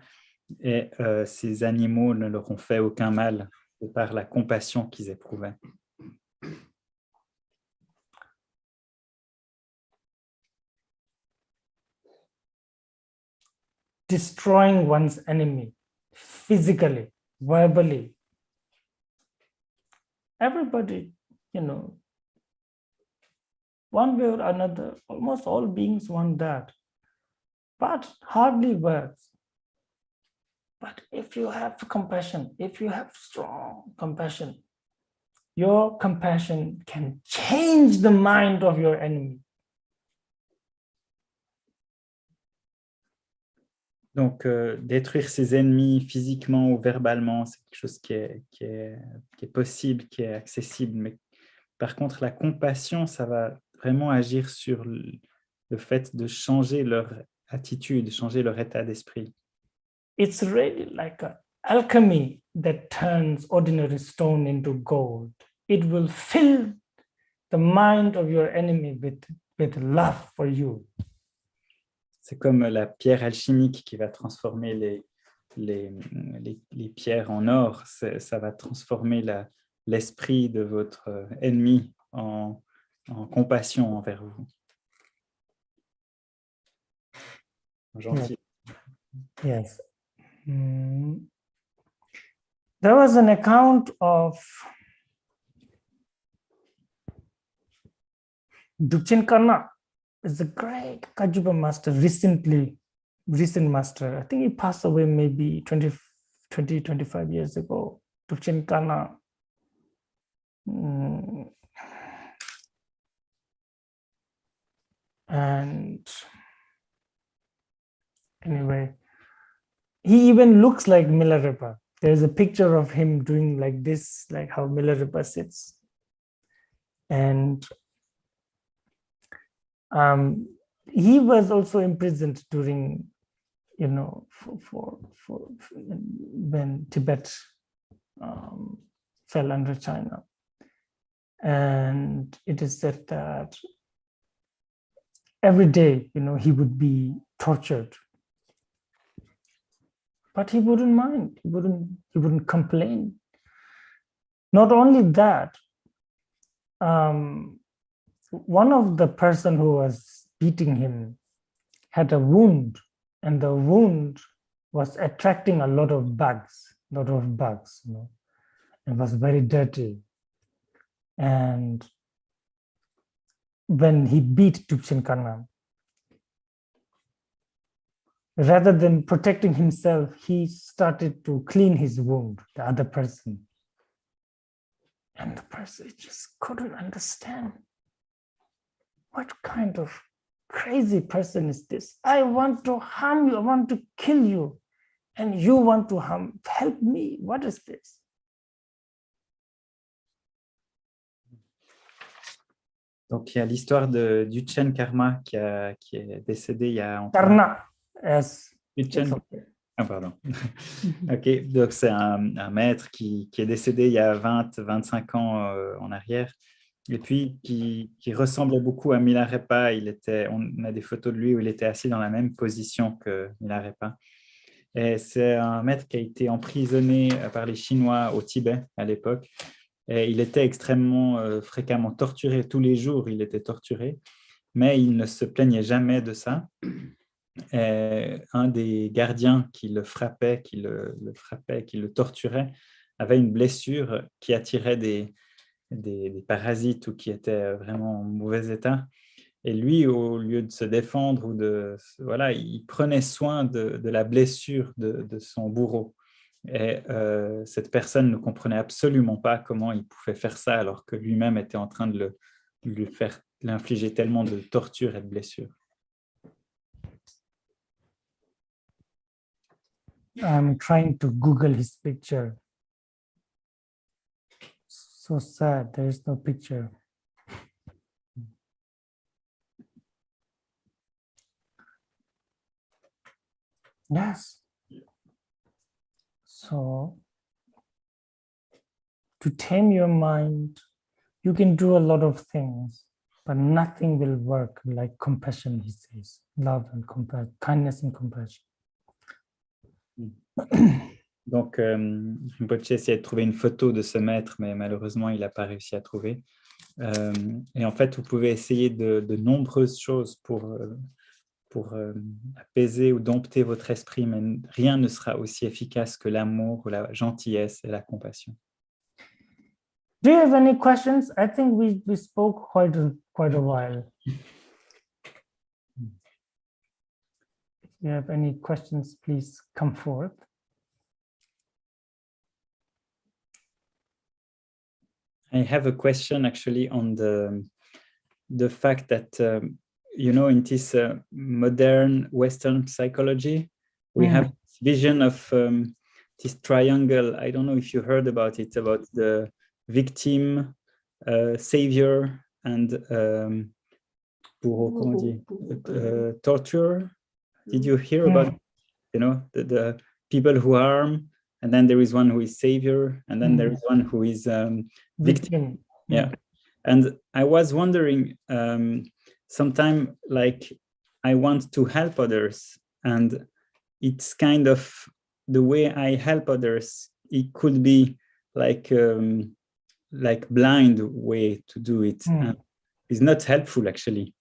Et ces animaux ne leur ont fait aucun mal de par la compassion qu'ils éprouvaient. Destroying one's enemy physically, verbally. Everybody, one way or another, almost all beings want that, but hardly works. But if you have compassion, if you have strong compassion, your compassion can change the mind of your enemy. Donc, détruire ses ennemis physiquement ou verbalement, c'est quelque chose qui est possible, qui est accessible. Mais par contre, la compassion, ça va vraiment agir sur le fait de changer leur attitude, changer leur état d'esprit. It's really like an alchemy that turns ordinary stone into gold. It will fill the mind of your enemy with love for you. C'est comme la pierre alchimique qui va transformer les pierres en or. Ça va transformer l'esprit de votre ennemi en compassion envers vous. Gentil. Yes. There was an account of Dukchen Karna. Is a great Kajuba master, recent master. I think he passed away maybe 25 years ago. Dukchen Karna. And anyway, he even looks like Milarepa. There's a picture of him doing like this, like how Milarepa sits. And he was also imprisoned during, for when Tibet fell under China. And it is said that every day, he would be tortured, but he wouldn't mind. He wouldn't complain. Not only that, one of the person who was beating him had a wound, and the wound was attracting a lot of bugs, It was very dirty. And when he beat Dukchen Karna, rather than protecting himself, he started to clean his wound, the other person. And the person just couldn't understand. What kind of crazy person is this? I want to harm you, I want to kill you, and you want to help me. What is this? Donc, il y a l'histoire du Chen Karma qui est décédé il y a... Karna, as Chen... Ah, pardon. OK, donc c'est un maître qui est décédé il y a 25 ans en arrière, et puis qui ressemblait beaucoup à Milarepa. On a des photos de lui où il était assis dans la même position que Milarepa. Et c'est un maître qui a été emprisonné par les Chinois au Tibet à l'époque. Et il était extrêmement fréquemment torturé. Tous les jours, il était torturé, mais il ne se plaignait jamais de ça. Et un des gardiens qui le frappait, qui le torturait, avait une blessure qui attirait des parasites ou qui était vraiment en mauvais état. Et lui, au lieu de se défendre, il prenait soin de la blessure de son bourreau. Et cette personne ne comprenait absolument pas comment il pouvait faire ça alors que lui-même était en train de l'infliger tellement de tortures et de blessures. I'm trying to Google his picture. So sad, there is no picture. Yes. So, to tame your mind, you can do a lot of things, but nothing will work like compassion, he says. Love and compassion, kindness and compassion. Donc, Rinpoche essayait de trouver une photo de ce maître, mais malheureusement, il n'a pas réussi à trouver. Et en fait, vous pouvez essayer de nombreuses choses pour apaiser ou dompter votre esprit, mais rien ne sera aussi efficace que l'amour, la gentillesse et la compassion. Do you have any questions? I think we spoke quite a while. If you have any questions, please come forth. I have a question actually on the fact that in this modern Western psychology, we have this vision of this triangle. I don't know if you heard about it, about the victim, savior, and torture. Did you hear about, the people who harm, and then there is one who is savior, and then there is one who is victim. Yeah. And I was wondering, sometimes, like, I want to help others, and it's kind of the way I help others. It could be like blind way to do it. It's not helpful, actually.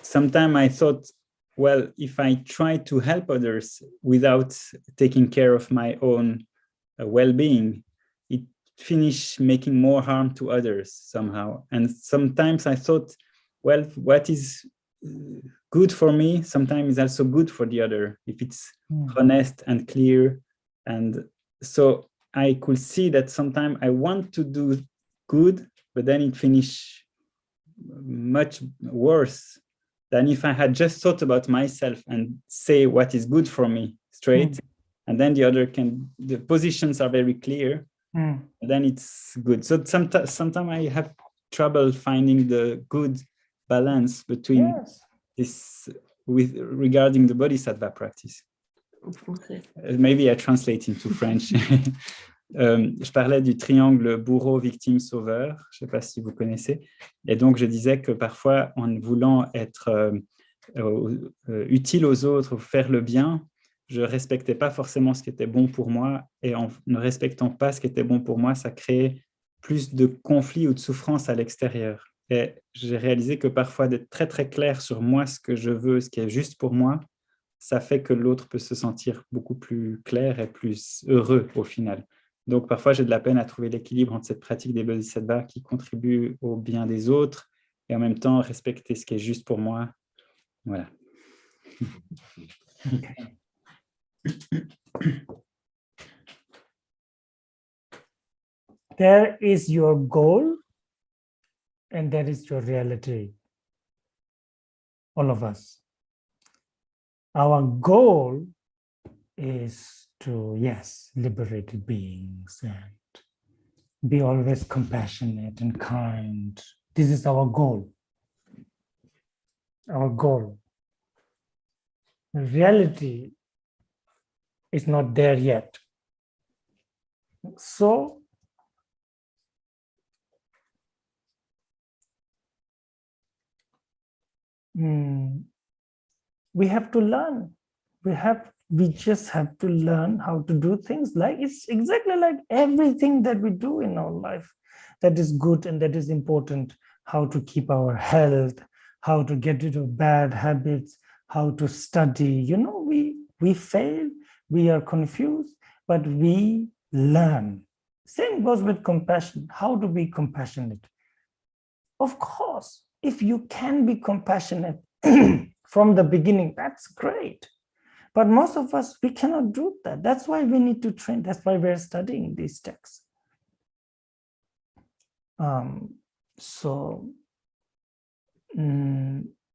Sometimes I thought, well, if I try to help others without taking care of my own well-being, it finish making more harm to others somehow. And sometimes I thought, well, what is good for me sometimes is also good for the other, if it's honest and clear. And so I could see that sometimes I want to do good, but then it finish much worse than if I had just thought about myself and say what is good for me straight. And then the positions are very clear. Then it's good. So sometimes I have trouble finding the good balance between this regarding the Bodhisattva practice. Maybe I translate into French. Je parlais du triangle bourreau, victime, sauveur. Je ne sais pas si vous connaissez. Et donc, je disais que parfois, en voulant être utile aux autres, faire le bien, je ne respectais pas forcément ce qui était bon pour moi. Et en ne respectant pas ce qui était bon pour moi, ça créait plus de conflits ou de souffrances à l'extérieur. Et j'ai réalisé que parfois, d'être très, très clair sur moi, ce que je veux, ce qui est juste pour moi, ça fait que l'autre peut se sentir beaucoup plus clair et plus heureux au final. Donc, parfois, j'ai de la peine à trouver l'équilibre entre cette pratique des bodhisattvas qui contribue au bien des autres et en même temps respecter ce qui est juste pour moi. Voilà. Okay. There is your goal, and that is your reality. All of us. Our goal is to, yes, liberate beings and be always compassionate and kind. This is our goal. Our goal. The reality is not there yet. So, we have to learn. We just have to learn how to do things. Like it's exactly like everything that we do in our life that is good and that is important. How to keep our health, how to get rid of bad habits, how to study. You know, we fail, we are confused, but we learn. Same goes with compassion. How to be compassionate? Of course, if you can be compassionate from the beginning, that's great. But most of us, we cannot do that. That's why we need to train. That's why we're studying these texts.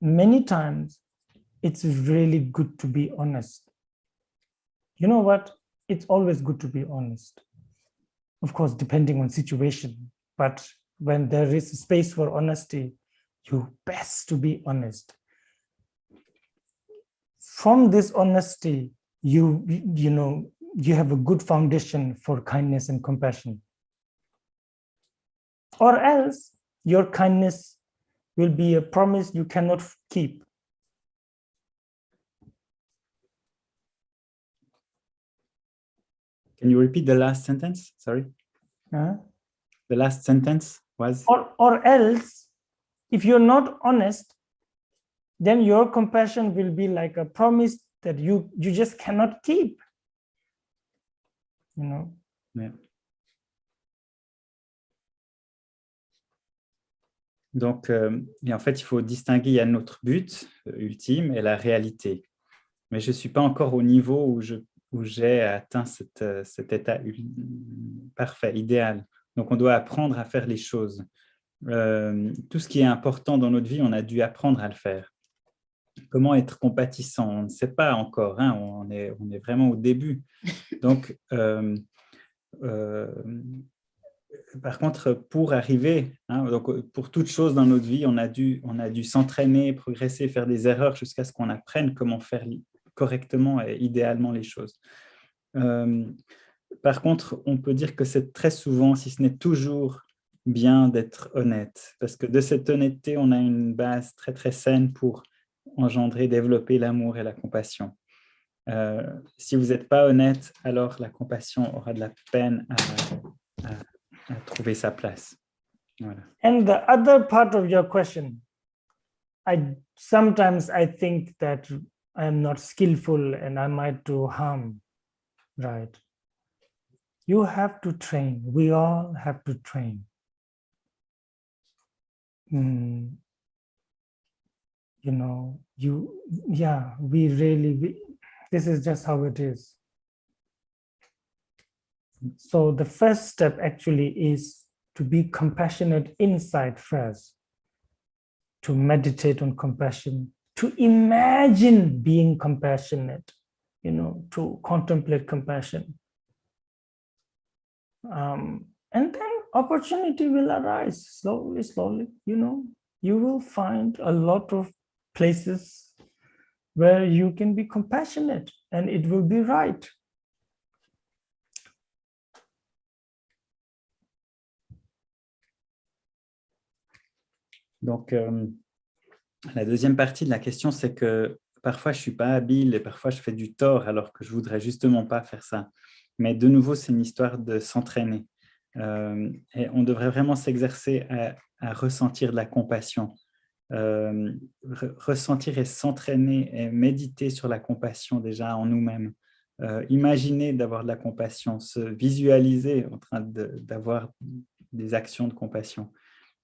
Many times, it's really good to be honest. You know what? It's always good to be honest. Of course, depending on situation. But when there is space for honesty, you best to be honest. From this honesty, you have a good foundation for kindness and compassion. Or else your kindness will be a promise you cannot keep. Can you repeat the last sentence? Sorry. The last sentence was? Or else, if you're not honest, then your compassion will be like a promise that you just cannot keep. You know? Yeah. Donc, et en fait, il faut distinguer, il y a notre but ultime et la réalité. Mais je ne suis pas encore au niveau où j'ai atteint cet état parfait, idéal. Donc, on doit apprendre à faire les choses. Tout ce qui est important dans notre vie, on a dû apprendre à le faire. Comment être compatissant? On ne sait pas encore, hein, on est vraiment au début. Donc, par contre, pour arriver, donc pour toute chose dans notre vie, on a dû s'entraîner, progresser, faire des erreurs jusqu'à ce qu'on apprenne comment faire correctement et idéalement les choses. Par contre, on peut dire que c'est très souvent, si ce n'est toujours, bien d'être honnête, parce que de cette honnêteté, on a une base très, très saine pour engendrer, développer l'amour et la compassion. Si vous n'êtes pas honnête, alors la compassion aura de la peine à trouver sa place. Voilà. And the other part of your question, sometimes I think that I am not skillful and I might do harm, right? You have to train. We all have to train. You know, this is just how it is. So the first step actually is to be compassionate inside first, to meditate on compassion, to imagine being compassionate, you know, to contemplate compassion. And then opportunity will arise slowly, slowly, you know. You will find a lot of places where you can be compassionate and it will be right. Donc, la deuxième partie de la question, c'est que parfois, je ne suis pas habile et parfois, je fais du tort alors que je ne voudrais justement pas faire ça. Mais de nouveau, c'est une histoire de s'entraîner. Et on devrait vraiment s'exercer à ressentir de la compassion. Ressentir et s'entraîner et méditer sur la compassion déjà en nous-mêmes. Imaginer d'avoir de la compassion, se visualiser en train d'avoir des actions de compassion.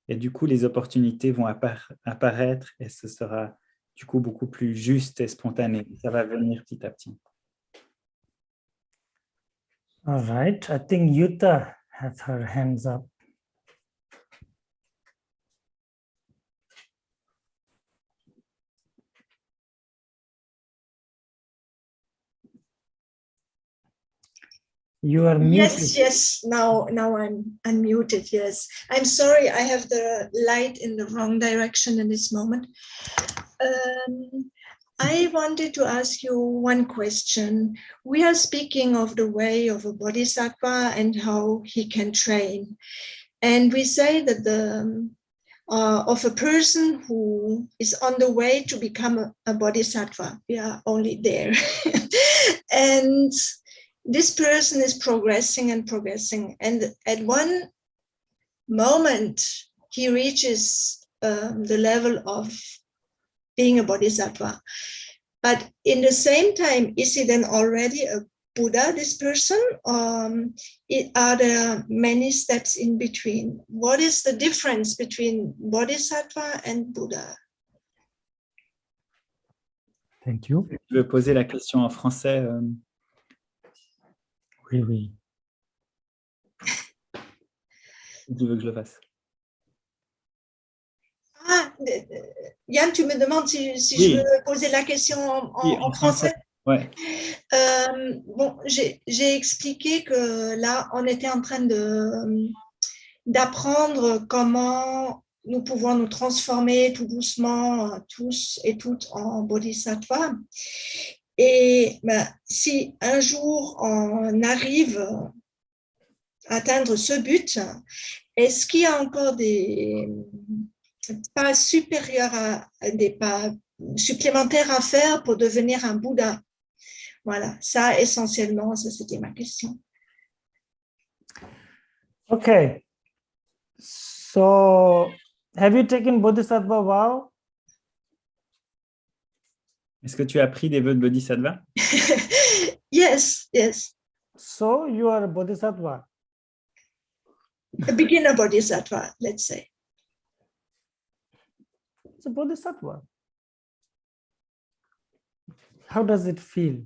Et du coup, les opportunités vont apparaître et ce sera du coup beaucoup plus juste et spontané. Ça va venir petit à petit. All right. I think Yuta has her hands up. You are muted. Yes. Now I'm unmuted. Yes, I'm sorry. I have the light in the wrong direction in this moment. I wanted to ask you one question. We are speaking of the way of a bodhisattva and how he can train, and we say that the of a person who is on the way to become a bodhisattva. We are only there, and this person is progressing and progressing, and at one moment he reaches the level of being a bodhisattva. But in the same time, is he then already a Buddha, this person? Are there many steps in between? What is the difference between bodhisattva and Buddha? Thank you. Tu veux poser la question en français? Oui, oui. Tu veux que je le fasse? Ah, Yann, tu me demandes si Oui. je veux poser la question en français? Ouais. Bon, j'ai expliqué que là, on était en train d'apprendre comment nous pouvons nous transformer tout doucement, tous et toutes, en bodhisattva. Et si un jour on arrive à atteindre ce but, est-ce qu'il y a encore des pas supérieurs, des pas supplémentaires à faire pour devenir un Bouddha? Voilà, ça essentiellement, ça c'était ma question. Okay. So, have you taken Bodhisattva vow? Est-ce que tu as pris des vœux de bodhisattva? Yes. So, you are a Bodhisattva. A beginner bodhisattva, let's say. It's a Bodhisattva. How does it feel?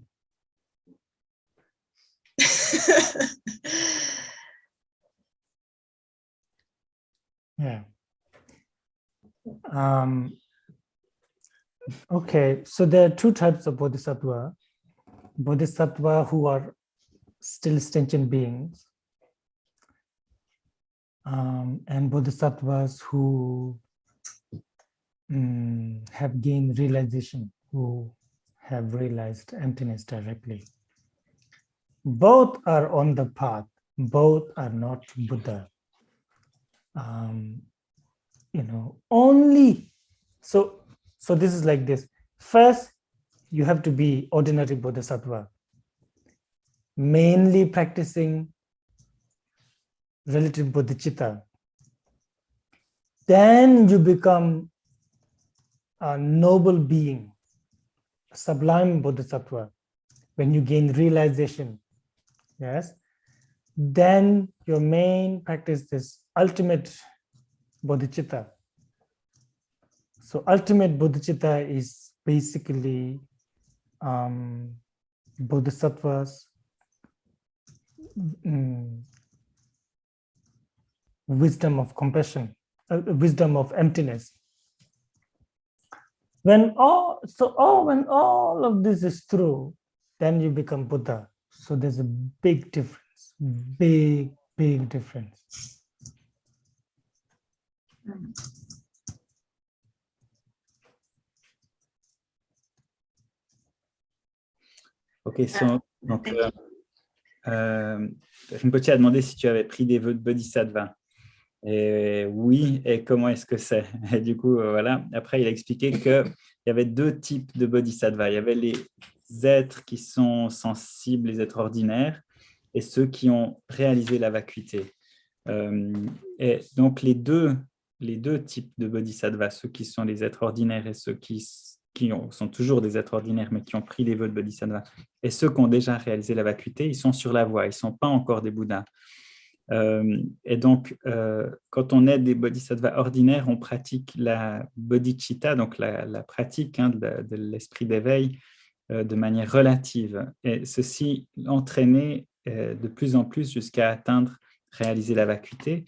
Yeah. Okay, so there are two types of Bodhisattva. Bodhisattva who are still sentient beings, and Bodhisattvas who have gained realization, who have realized emptiness directly. Both are on the path. Both are not Buddha. Only so this is like this. First, you have to be ordinary Bodhisattva, mainly practicing relative bodhicitta. Then you become a noble being, a sublime Bodhisattva, when you gain realization. Yes. Then your main practice is ultimate bodhicitta. So ultimate bodhicitta is basically bodhisattvas, wisdom of compassion, wisdom of emptiness. When all of this is true, then you become Buddha. So there's a big difference, big difference. Ok, donc Rinpoche a demandé si tu avais pris des vœux de bodhisattva. Et oui, et comment est-ce que c'est? Et du coup, voilà. Après, il a expliqué qu'il y avait deux types de bodhisattva. Il y avait les êtres qui sont sensibles, les êtres ordinaires, et ceux qui ont réalisé la vacuité. Et donc, les deux types de bodhisattva, ceux qui sont les êtres ordinaires et ceux qui sont toujours des êtres ordinaires, mais qui ont pris les vœux de bodhisattva, et ceux qui ont déjà réalisé la vacuité, ils sont sur la voie, ils ne sont pas encore des Bouddhas. Et donc, quand on est des bodhisattvas ordinaires, on pratique la bodhicitta, donc la pratique de l'esprit d'éveil de manière relative. Et ceci entraîné de plus en plus jusqu'à atteindre, réaliser la vacuité.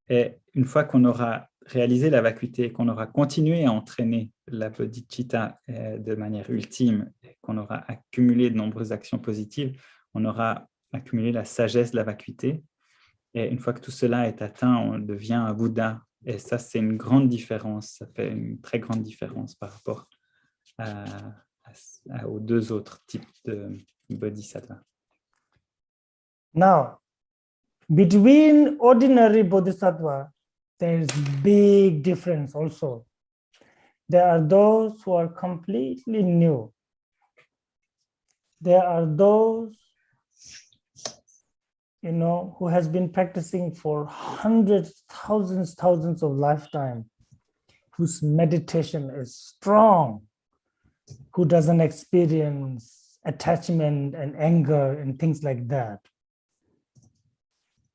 Et une fois qu'on aura réalisé la vacuité, qu'on aura continué à entraîner la bodhicitta de manière ultime, et qu'on aura accumulé de nombreuses actions positives, on aura accumulé la sagesse de la vacuité. Et une fois que tout cela est atteint, on devient un Bouddha. Et ça, c'est une grande différence. Ça fait une très grande différence par rapport aux deux autres types de bodhisattva. Now, between ordinary bodhisattva, there is big difference also. There are those who are completely new. There are those, who has been practicing for hundreds, thousands of lifetime, whose meditation is strong, who doesn't experience attachment and anger and things like that.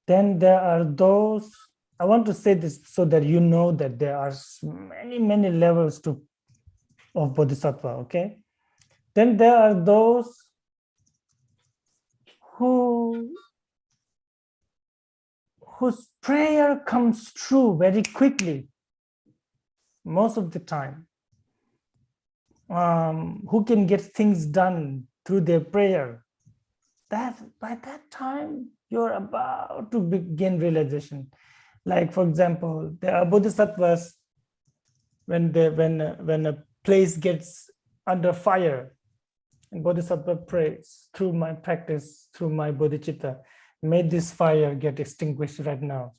Then there are those, I want to say this so that you know that there are many levels of bodhisattva, okay? Then there are those whose prayer comes true very quickly, most of the time, who can get things done through their prayer. That by that time, you're about to begin realization. Like, for example, there are bodhisattvas, when a place gets under fire, and bodhisattva prays, through my practice, through my bodhicitta, may this fire get extinguished right now.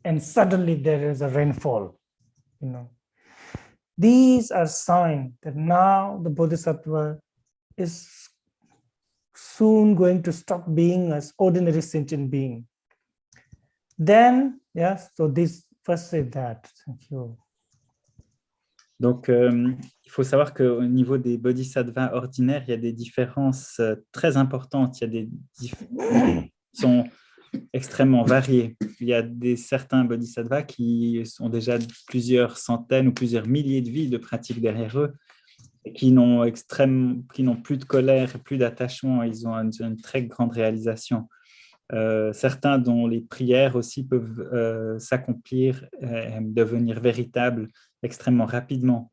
And suddenly there is a rainfall, These are signs that now the bodhisattva is soon going to stop being an ordinary sentient being. Then, yes, so this first say that. Thank you. Donc, il faut savoir qu'au niveau des bodhisattvas ordinaires, il y a des différences très importantes. Il y a des différences qui sont extrêmement variées. Il y a certains bodhisattvas qui ont déjà plusieurs centaines ou plusieurs milliers de vies de pratique derrière eux, et qui n'ont plus de colère, plus d'attachement. Ils ont une très grande réalisation. Certains dont les prières aussi peuvent s'accomplir et devenir véritables extrêmement rapidement.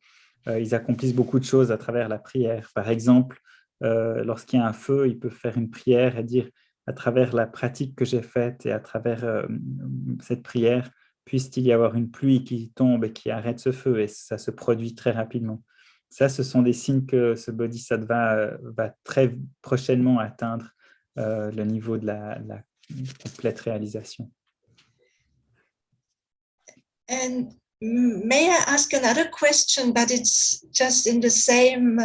Ils accomplissent beaucoup de choses à travers la prière. Par exemple, lorsqu'il y a un feu, ils peuvent faire une prière et dire, à travers la pratique que j'ai faite et à travers cette prière, puisse-t-il y avoir une pluie qui tombe et qui arrête ce feu, et ça se produit très rapidement. Ça, ce sont des signes que ce bodhisattva va très prochainement atteindre le niveau de la complète réalisation. And may I ask another question, but it's just in the same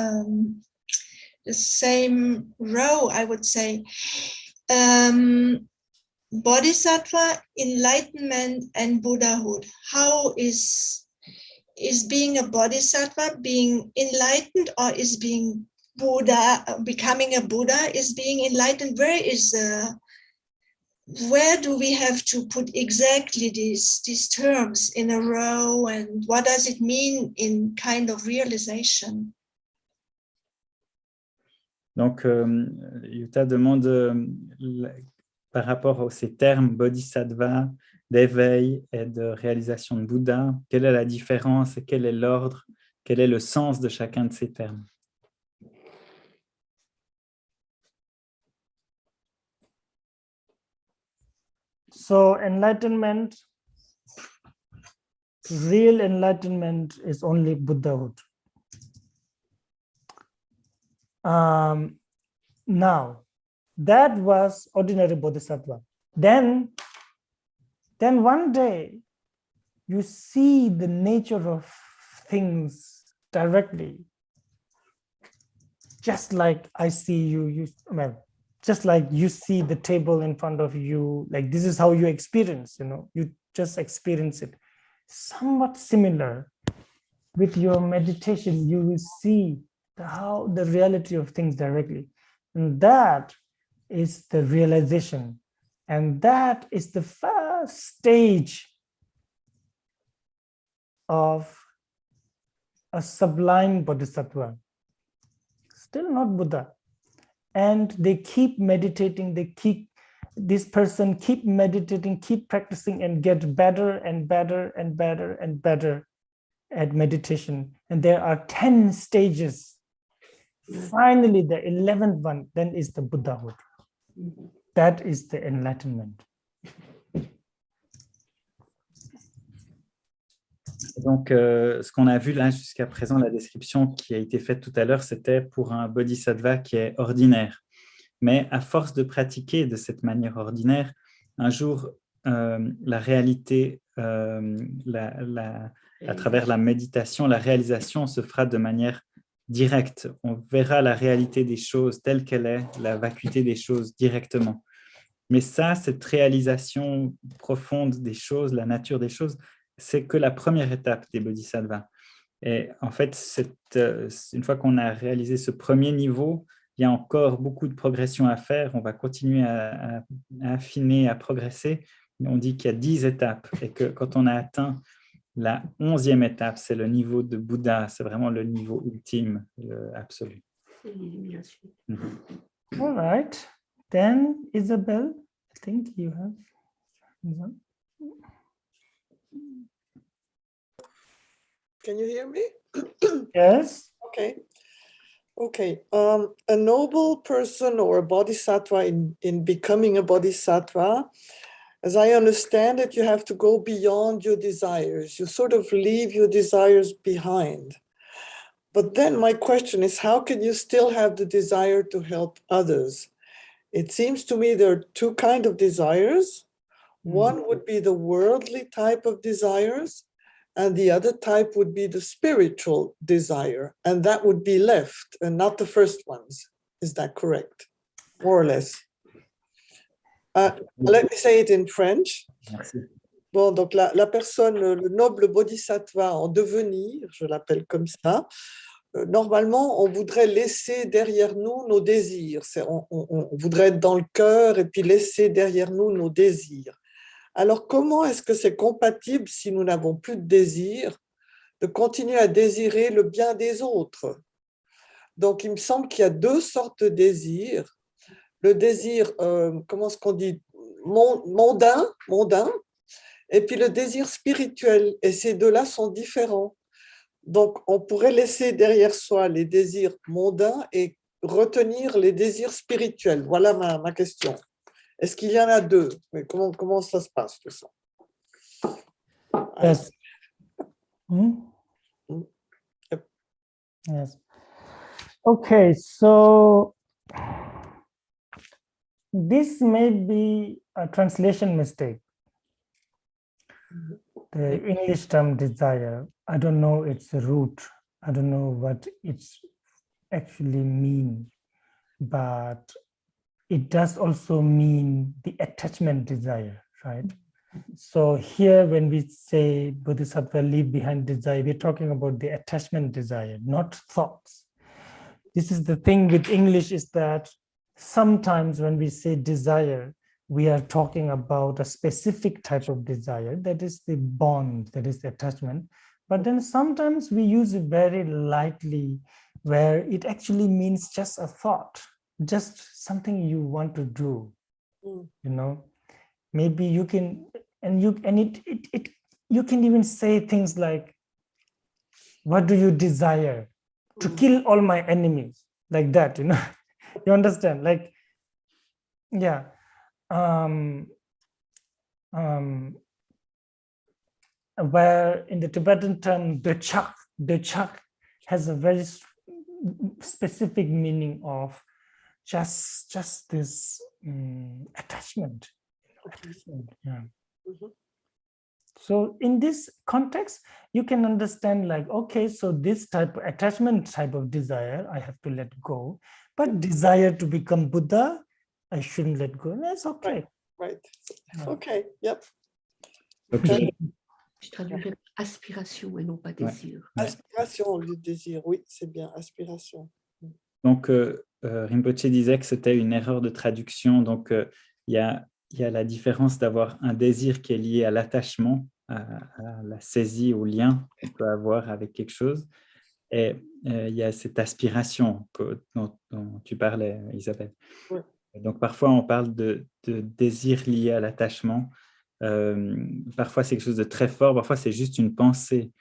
row, I would say. Bodhisattva, enlightenment, and Buddhahood. How is being a bodhisattva being enlightened, or is being Buddha, becoming a Buddha, is being enlightened? Where do we have to put exactly these terms in a row, and what does it mean in kind of realization? Donc, Yuta demande par rapport à ces termes bodhisattva, d'éveil et de réalisation de Bouddha, quelle est la différence et quel est l'ordre, quel est le sens de chacun de ces termes? So enlightenment, real enlightenment is only Buddhahood. Now, that was ordinary bodhisattva. Then one day, you see the nature of things directly. Just like I see you, just like you see the table in front of you, like this is how you experience, you just experience it. Somewhat similar with your meditation, you will see how the reality of things directly. And that is the realization. And that is the first stage of a sublime bodhisattva. Still not Buddha. And they keep meditating, this person keep meditating, keep practicing, and get better and better and better and better at meditation. And there are 10 stages. Finally, the 11th one, then is the Buddhahood. That is the enlightenment. Donc, ce qu'on a vu là jusqu'à présent, la description qui a été faite tout à l'heure, c'était pour un bodhisattva qui est ordinaire. Mais à force de pratiquer de cette manière ordinaire, un jour, la réalité, à travers la méditation, la réalisation se fera de manière directe. On verra la réalité des choses telle qu'elle est, la vacuité des choses directement. Mais ça, cette réalisation profonde des choses, la nature des choses, c'est que la première étape des bodhisattvas. Et en fait, une fois qu'on a réalisé ce premier niveau, il y a encore beaucoup de progression à faire. On va continuer à affiner, à progresser. On dit qu'il y a 10 étapes et que quand on a atteint la 11e étape, c'est le niveau de Bouddha. C'est vraiment le niveau ultime, absolu. All right. Then, Isabel, I think you have. Can you hear me? Yes. Okay. A noble person or a bodhisattva in becoming a bodhisattva, as I understand it, you have to go beyond your desires. You sort of leave your desires behind. But then my question is, how can you still have the desire to help others? It seems to me there are two kinds of desires. One would be the worldly type of desires, and the other type would be the spiritual desire, and that would be left, and not the first ones. Is that correct? More or less. Let me say it in French. Merci. Bon, donc la personne, le noble bodhisattva en devenir, je l'appelle comme ça, normalement, on voudrait laisser derrière nous nos désirs. On voudrait être dans le cœur et puis laisser derrière nous nos désirs. Alors, comment est-ce que c'est compatible, si nous n'avons plus de désir, de continuer à désirer le bien des autres? Donc, il me semble qu'il y a deux sortes de désirs. Le désir, comment est-ce qu'on dit, mondain, et puis le désir spirituel. Et ces deux-là sont différents. Donc, on pourrait laisser derrière soi les désirs mondains et retenir les désirs spirituels. Voilà ma question. Est-ce qu'il y en a deux? Mais comment ça se passe, tout ça? Yes. Yes. Okay, so this may be a translation mistake. The English term desire, I don't know its root. I don't know what it's actually mean, but it does also mean the attachment desire, right? So here, when we say Bodhisattva leave behind desire, we're talking about the attachment desire, not thoughts. This is the thing with English, is that sometimes when we say desire, we are talking about a specific type of desire, that is the bond, that is the attachment. But then sometimes we use it very lightly, where it actually means just a thought, just something you want to do. You know, maybe you can, you can even say things like, what do you desire? To kill all my enemies, like that, you know. You understand? Like, yeah. Where in the Tibetan term, the chak has a very specific meaning of just this attachment. Yeah. So in this context, you can understand, like, okay, so this type of attachment type of desire, I have to let go, but desire to become Buddha, I shouldn't let go. That's okay. Right. Okay. Yep. Okay. Je traduirais aspiration et non pas désir. Aspiration au lieu de désir. Oui, c'est bien, aspiration. Donc, Rinpoche disait que c'était une erreur de traduction. Donc, il y a y a la différence d'avoir un désir qui est lié à l'attachement, à la saisie, au lien qu'on peut avoir avec quelque chose. Et il y a cette aspiration dont tu parlais, Isabelle. Oui. Donc, parfois, on parle de désir lié à l'attachement. Parfois, c'est quelque chose de très fort. Parfois, c'est juste une pensée.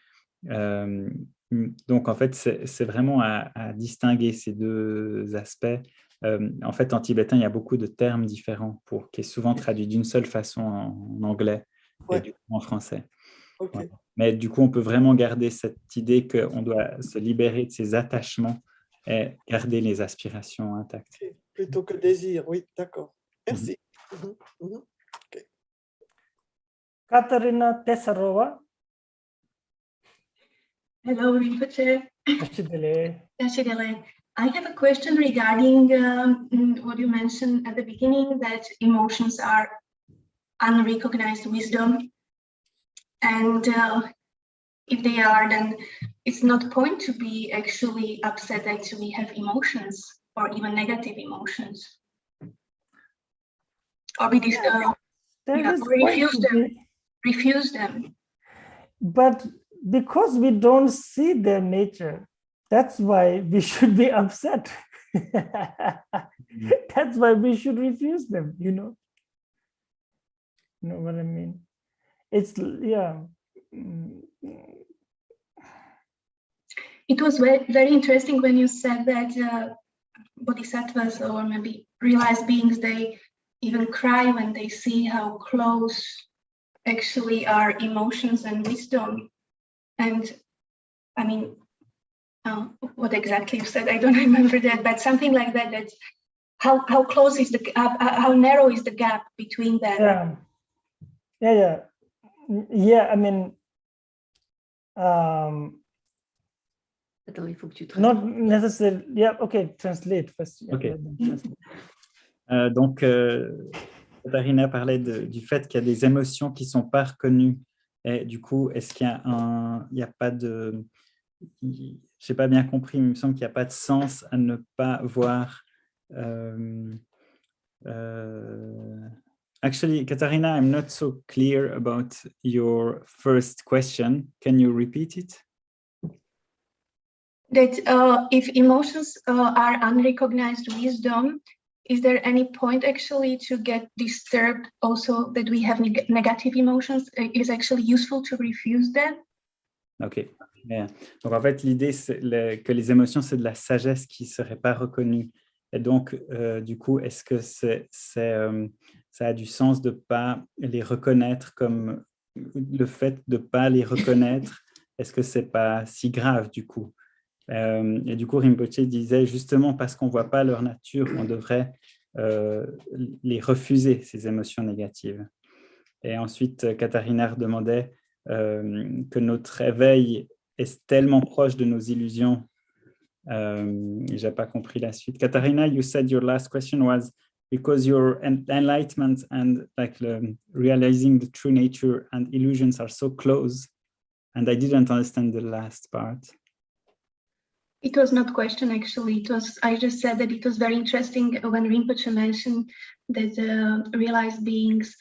Donc, en fait, c'est vraiment à distinguer ces deux aspects. En fait, en tibétain, il y a beaucoup de termes différents qui est souvent traduit d'une seule façon en anglais et Ouais. du coup en français. Ok. Voilà. Mais du coup, on peut vraiment garder cette idée qu'on doit se libérer de ses attachements et garder les aspirations intactes. Ok. Plutôt que désir, oui, d'accord. Merci. Katarina Tesarova. Hello, Rinpoche. Ashidele. Ashidele. I have a question regarding what you mentioned at the beginning, that emotions are unrecognized wisdom. And if they are, then it's not point to be actually upset that we have emotions or even negative emotions. Or we refuse them. But because we don't see their nature, that's why we should be upset. That's why we should refuse them, you know. You know what I mean? It's, yeah. It was very, very interesting when you said that bodhisattvas, or maybe realized beings, they even cry when they see how close actually are emotions and wisdom. And I mean, what exactly you said, I don't remember that, but something like that, that's how close is the gap, how narrow is the gap between them? Yeah, I mean, Attends, il faut que tu not necessarily. Yeah, okay, translate first. Yeah, Okay. Donc, Katharina parlait du fait qu'il y a des émotions qui ne sont pas reconnues. Et du coup, est-ce qu'il y a il n'y a pas de... Je n'ai pas bien compris, mais il me semble qu'il n'y a pas de sens à ne pas voir... Actually, Katharina, I'm not so clear about your first question. Can you repeat it? That if emotions are unrecognized wisdom, is there any point actually to get disturbed also that we have negative emotions? It is actually useful to refuse them? Ok. Bien. Donc, en fait, l'idée, c'est que les émotions, c'est de la sagesse qui ne serait pas reconnue. Et donc, du coup, est-ce que ça a du sens de ne pas les reconnaître, comme le fait de ne pas les reconnaître, est-ce que ce n'est pas si grave, du coup? Et du coup, Rinpoche disait, justement, parce qu'on ne voit pas leur nature, on devrait les refuser, ces émotions négatives. Et ensuite, Katharina demandait que notre éveil est tellement proche de nos illusions. Je n'ai pas compris la suite. Katharina, you said your last question was because your enlightenment and realizing the true nature and illusions are so close. And I didn't understand the last part. It was not question, actually. I just said that it was very interesting when Rinpoche mentioned that realized beings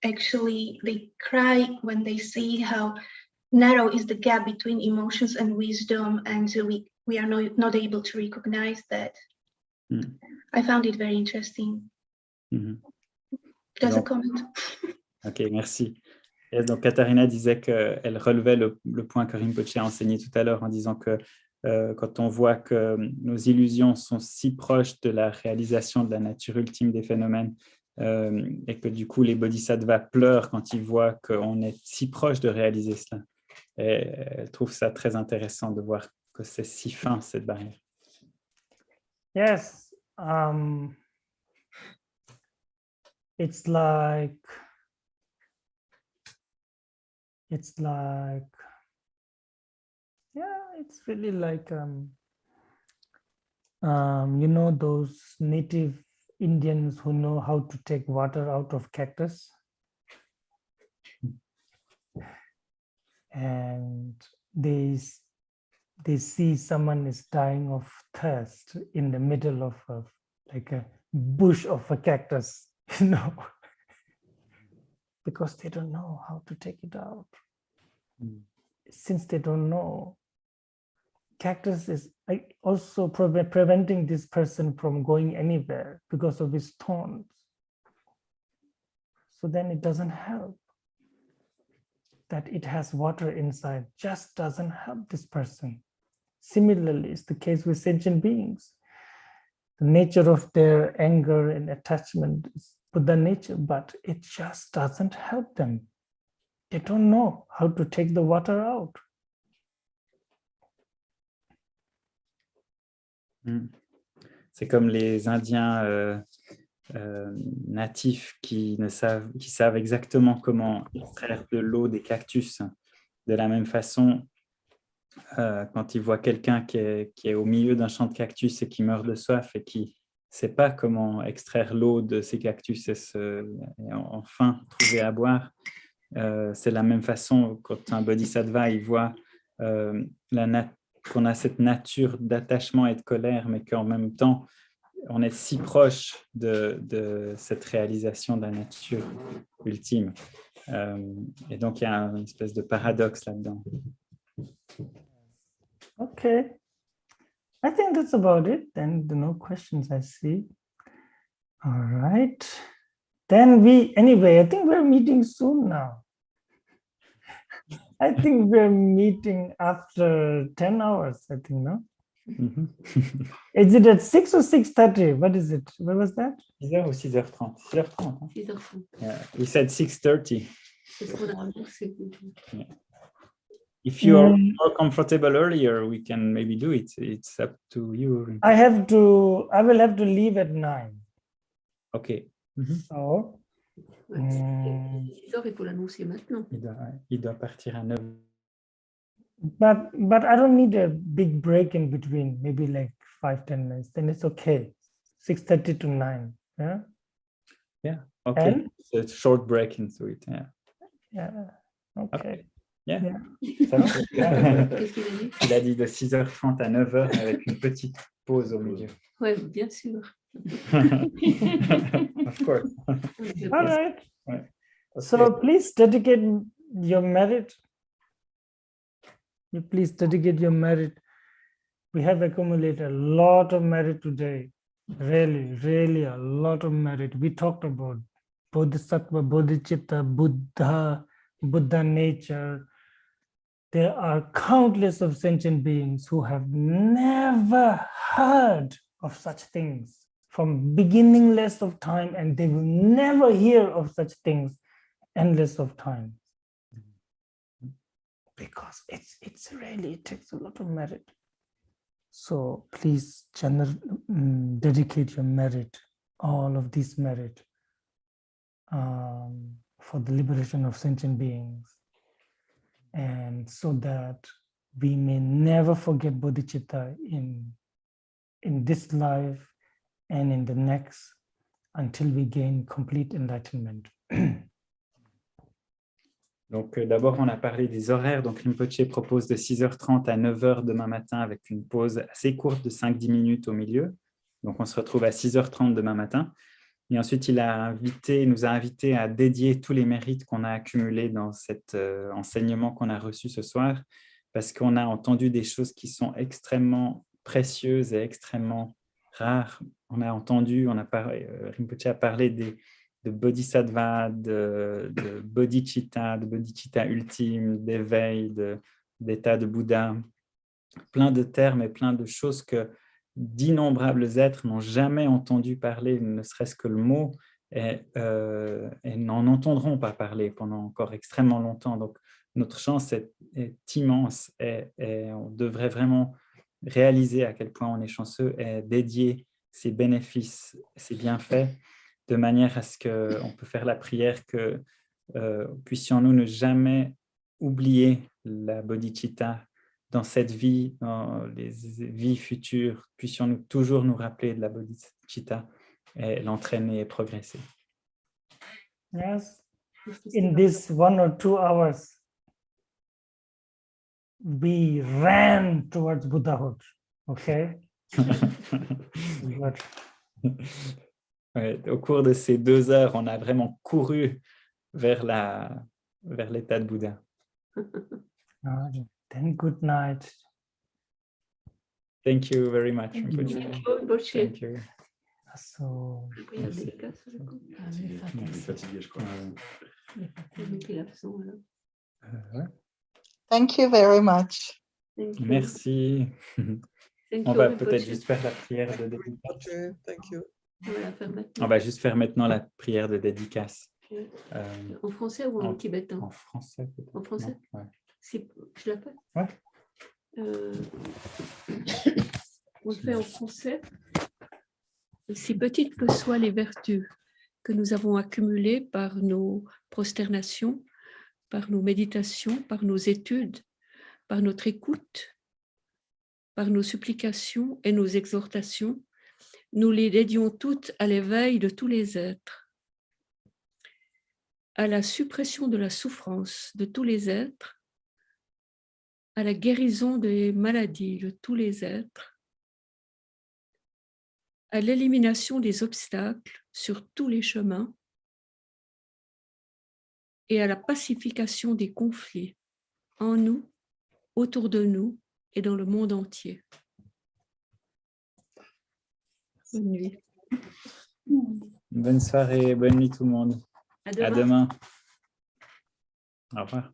actually, they cry when they see how narrow is the gap between emotions and wisdom, and we are not able to recognize that. I found it very interesting. Just a comment. Ok, merci. Et donc, Katharina disait qu'elle relevait le point que Rinpoche a enseigné tout à l'heure en disant que quand on voit que nos illusions sont si proches de la réalisation de la nature ultime des phénomènes et que du coup, les bodhisattvas pleurent quand ils voient qu'on est si proche de réaliser cela. Et elle trouve ça très intéressant de voir que c'est si fin, cette barrière. Yes. It's like yeah, it's really like you know, those native Indians who know how to take water out of cactus, and they see someone is dying of thirst in the middle of like a bush of a cactus. No, because they don't know how to take it out. Since they don't know, cactus is also preventing this person from going anywhere because of his thorns. So then it doesn't help. That it has water inside just doesn't help this person. Similarly, it's the case with sentient beings. The nature of their anger and attachment is Buddha nature, but it just doesn't help them. They don't know how to take the water out. C'est comme les Indiens natifs qui savent exactement comment extraire de l'eau des cactus. De la même façon, quand ils voient quelqu'un qui est au milieu d'un champ de cactus et qui meurt de soif et qui ne sait pas comment extraire l'eau de ces cactus et enfin trouver à boire, c'est la même façon quand un bodhisattva il voit qu'on a cette nature d'attachement et de colère, mais qu'en même temps, on est si proche de cette réalisation de la nature ultime. Et donc, il y a une espèce de paradoxe là-dedans. Okay. I think that's about it. Then no questions I see. All right. Then anyway, I think we're meeting soon now. I think we're meeting after 10 hours, I think, no? Mm-hmm. Is it at 6 or 6:30? What is it? What was that? 6h ou 6h30? 6h30. Hein? 6h30. Yeah. We said 6:30. C'est ce qu'on a annoncé. Yeah. If you are more comfortable earlier, we can maybe do it. It's up to you. I will have to leave at 9. Okay. So, 6h, il faut l'annoncer maintenant. Il doit partir à 9. But I don't need a big break in between, maybe like 5-10 minutes. Then it's okay. 6:30 to 9. Yeah. Yeah. Okay. And? So it's short break into it. Yeah. Yeah. Okay. Yeah. Yeah. Ça marche. Qu'est-ce qu'il a dit? Il a dit de 6h30 à 9h avec une petite pause au milieu. Oui, bien sûr. Of course. All right. Ouais. Okay. So please dedicate your merit. Please dedicate your merit. We have accumulated a lot of merit today. Really, really a lot of merit. We talked about Bodhisattva, Bodhicitta, Buddha nature. There are countless of sentient beings who have never heard of such things from beginningless of time, and they will never hear of such things endless of time. Because it takes a lot of merit. So please dedicate your merit, all of this merit, for the liberation of sentient beings, and so that we may never forget bodhicitta in this life and in the next, until we gain complete enlightenment. Donc, d'abord, on a parlé des horaires. Donc, Rinpoche propose de 6h30 à 9h demain matin avec une pause assez courte de 5-10 minutes au milieu. Donc, on se retrouve à 6h30 demain matin. Et ensuite, il nous a invités à dédier tous les mérites qu'on a accumulés dans cet enseignement qu'on a reçu ce soir, parce qu'on a entendu des choses qui sont extrêmement précieuses et extrêmement rares. Rinpoche a parlé de bodhisattva, de bodhicitta, ultime, d'éveil, d'état de Bouddha, plein de termes et plein de choses que d'innombrables êtres n'ont jamais entendu parler, ne serait-ce que le mot, et n'en entendront pas parler pendant encore extrêmement longtemps. Donc, notre chance est immense et on devrait vraiment réaliser à quel point on est chanceux et dédier ces bénéfices, ces bienfaits, de manière à ce qu'on peut faire la prière que puissions-nous ne jamais oublier la bodhicitta dans cette vie, dans les vies futures, puissions-nous toujours nous rappeler de la bodhicitta et l'entraîner et progresser. Yes, in this 1 or 2 hours, we ran towards Buddhahood, okay? But Ouais, au cours de ces 2 heures, on a vraiment couru vers l'état de Bouddha. Then good night. Thank you very much. Thank you. Rinpoche. Thank you. So, La prière dédicace, sur le coup. Fatigué, je crois. Le mec est absent, alors. Ouais. Thank you very much. Thank you. Merci. Thank On you, va Rinpoche. peut-être juste faire la prière de dédicace. Ok, thank you. On va la faire maintenant. On va juste faire maintenant la prière de dédicace. En français ou en tibétain? En français, peut-être. En français? Non, ouais. Je la fais? Ouais. On le fait en français. Si petites que soient les vertus que nous avons accumulées par nos prosternations, par nos méditations, par nos études, par notre écoute, par nos supplications et nos exhortations, nous les dédions toutes à l'éveil de tous les êtres, à la suppression de la souffrance de tous les êtres, à la guérison des maladies de tous les êtres, à l'élimination des obstacles sur tous les chemins et à la pacification des conflits en nous, autour de nous et dans le monde entier. Bonne nuit. Bonne soirée, bonne nuit tout le monde. À demain. À demain. Au revoir.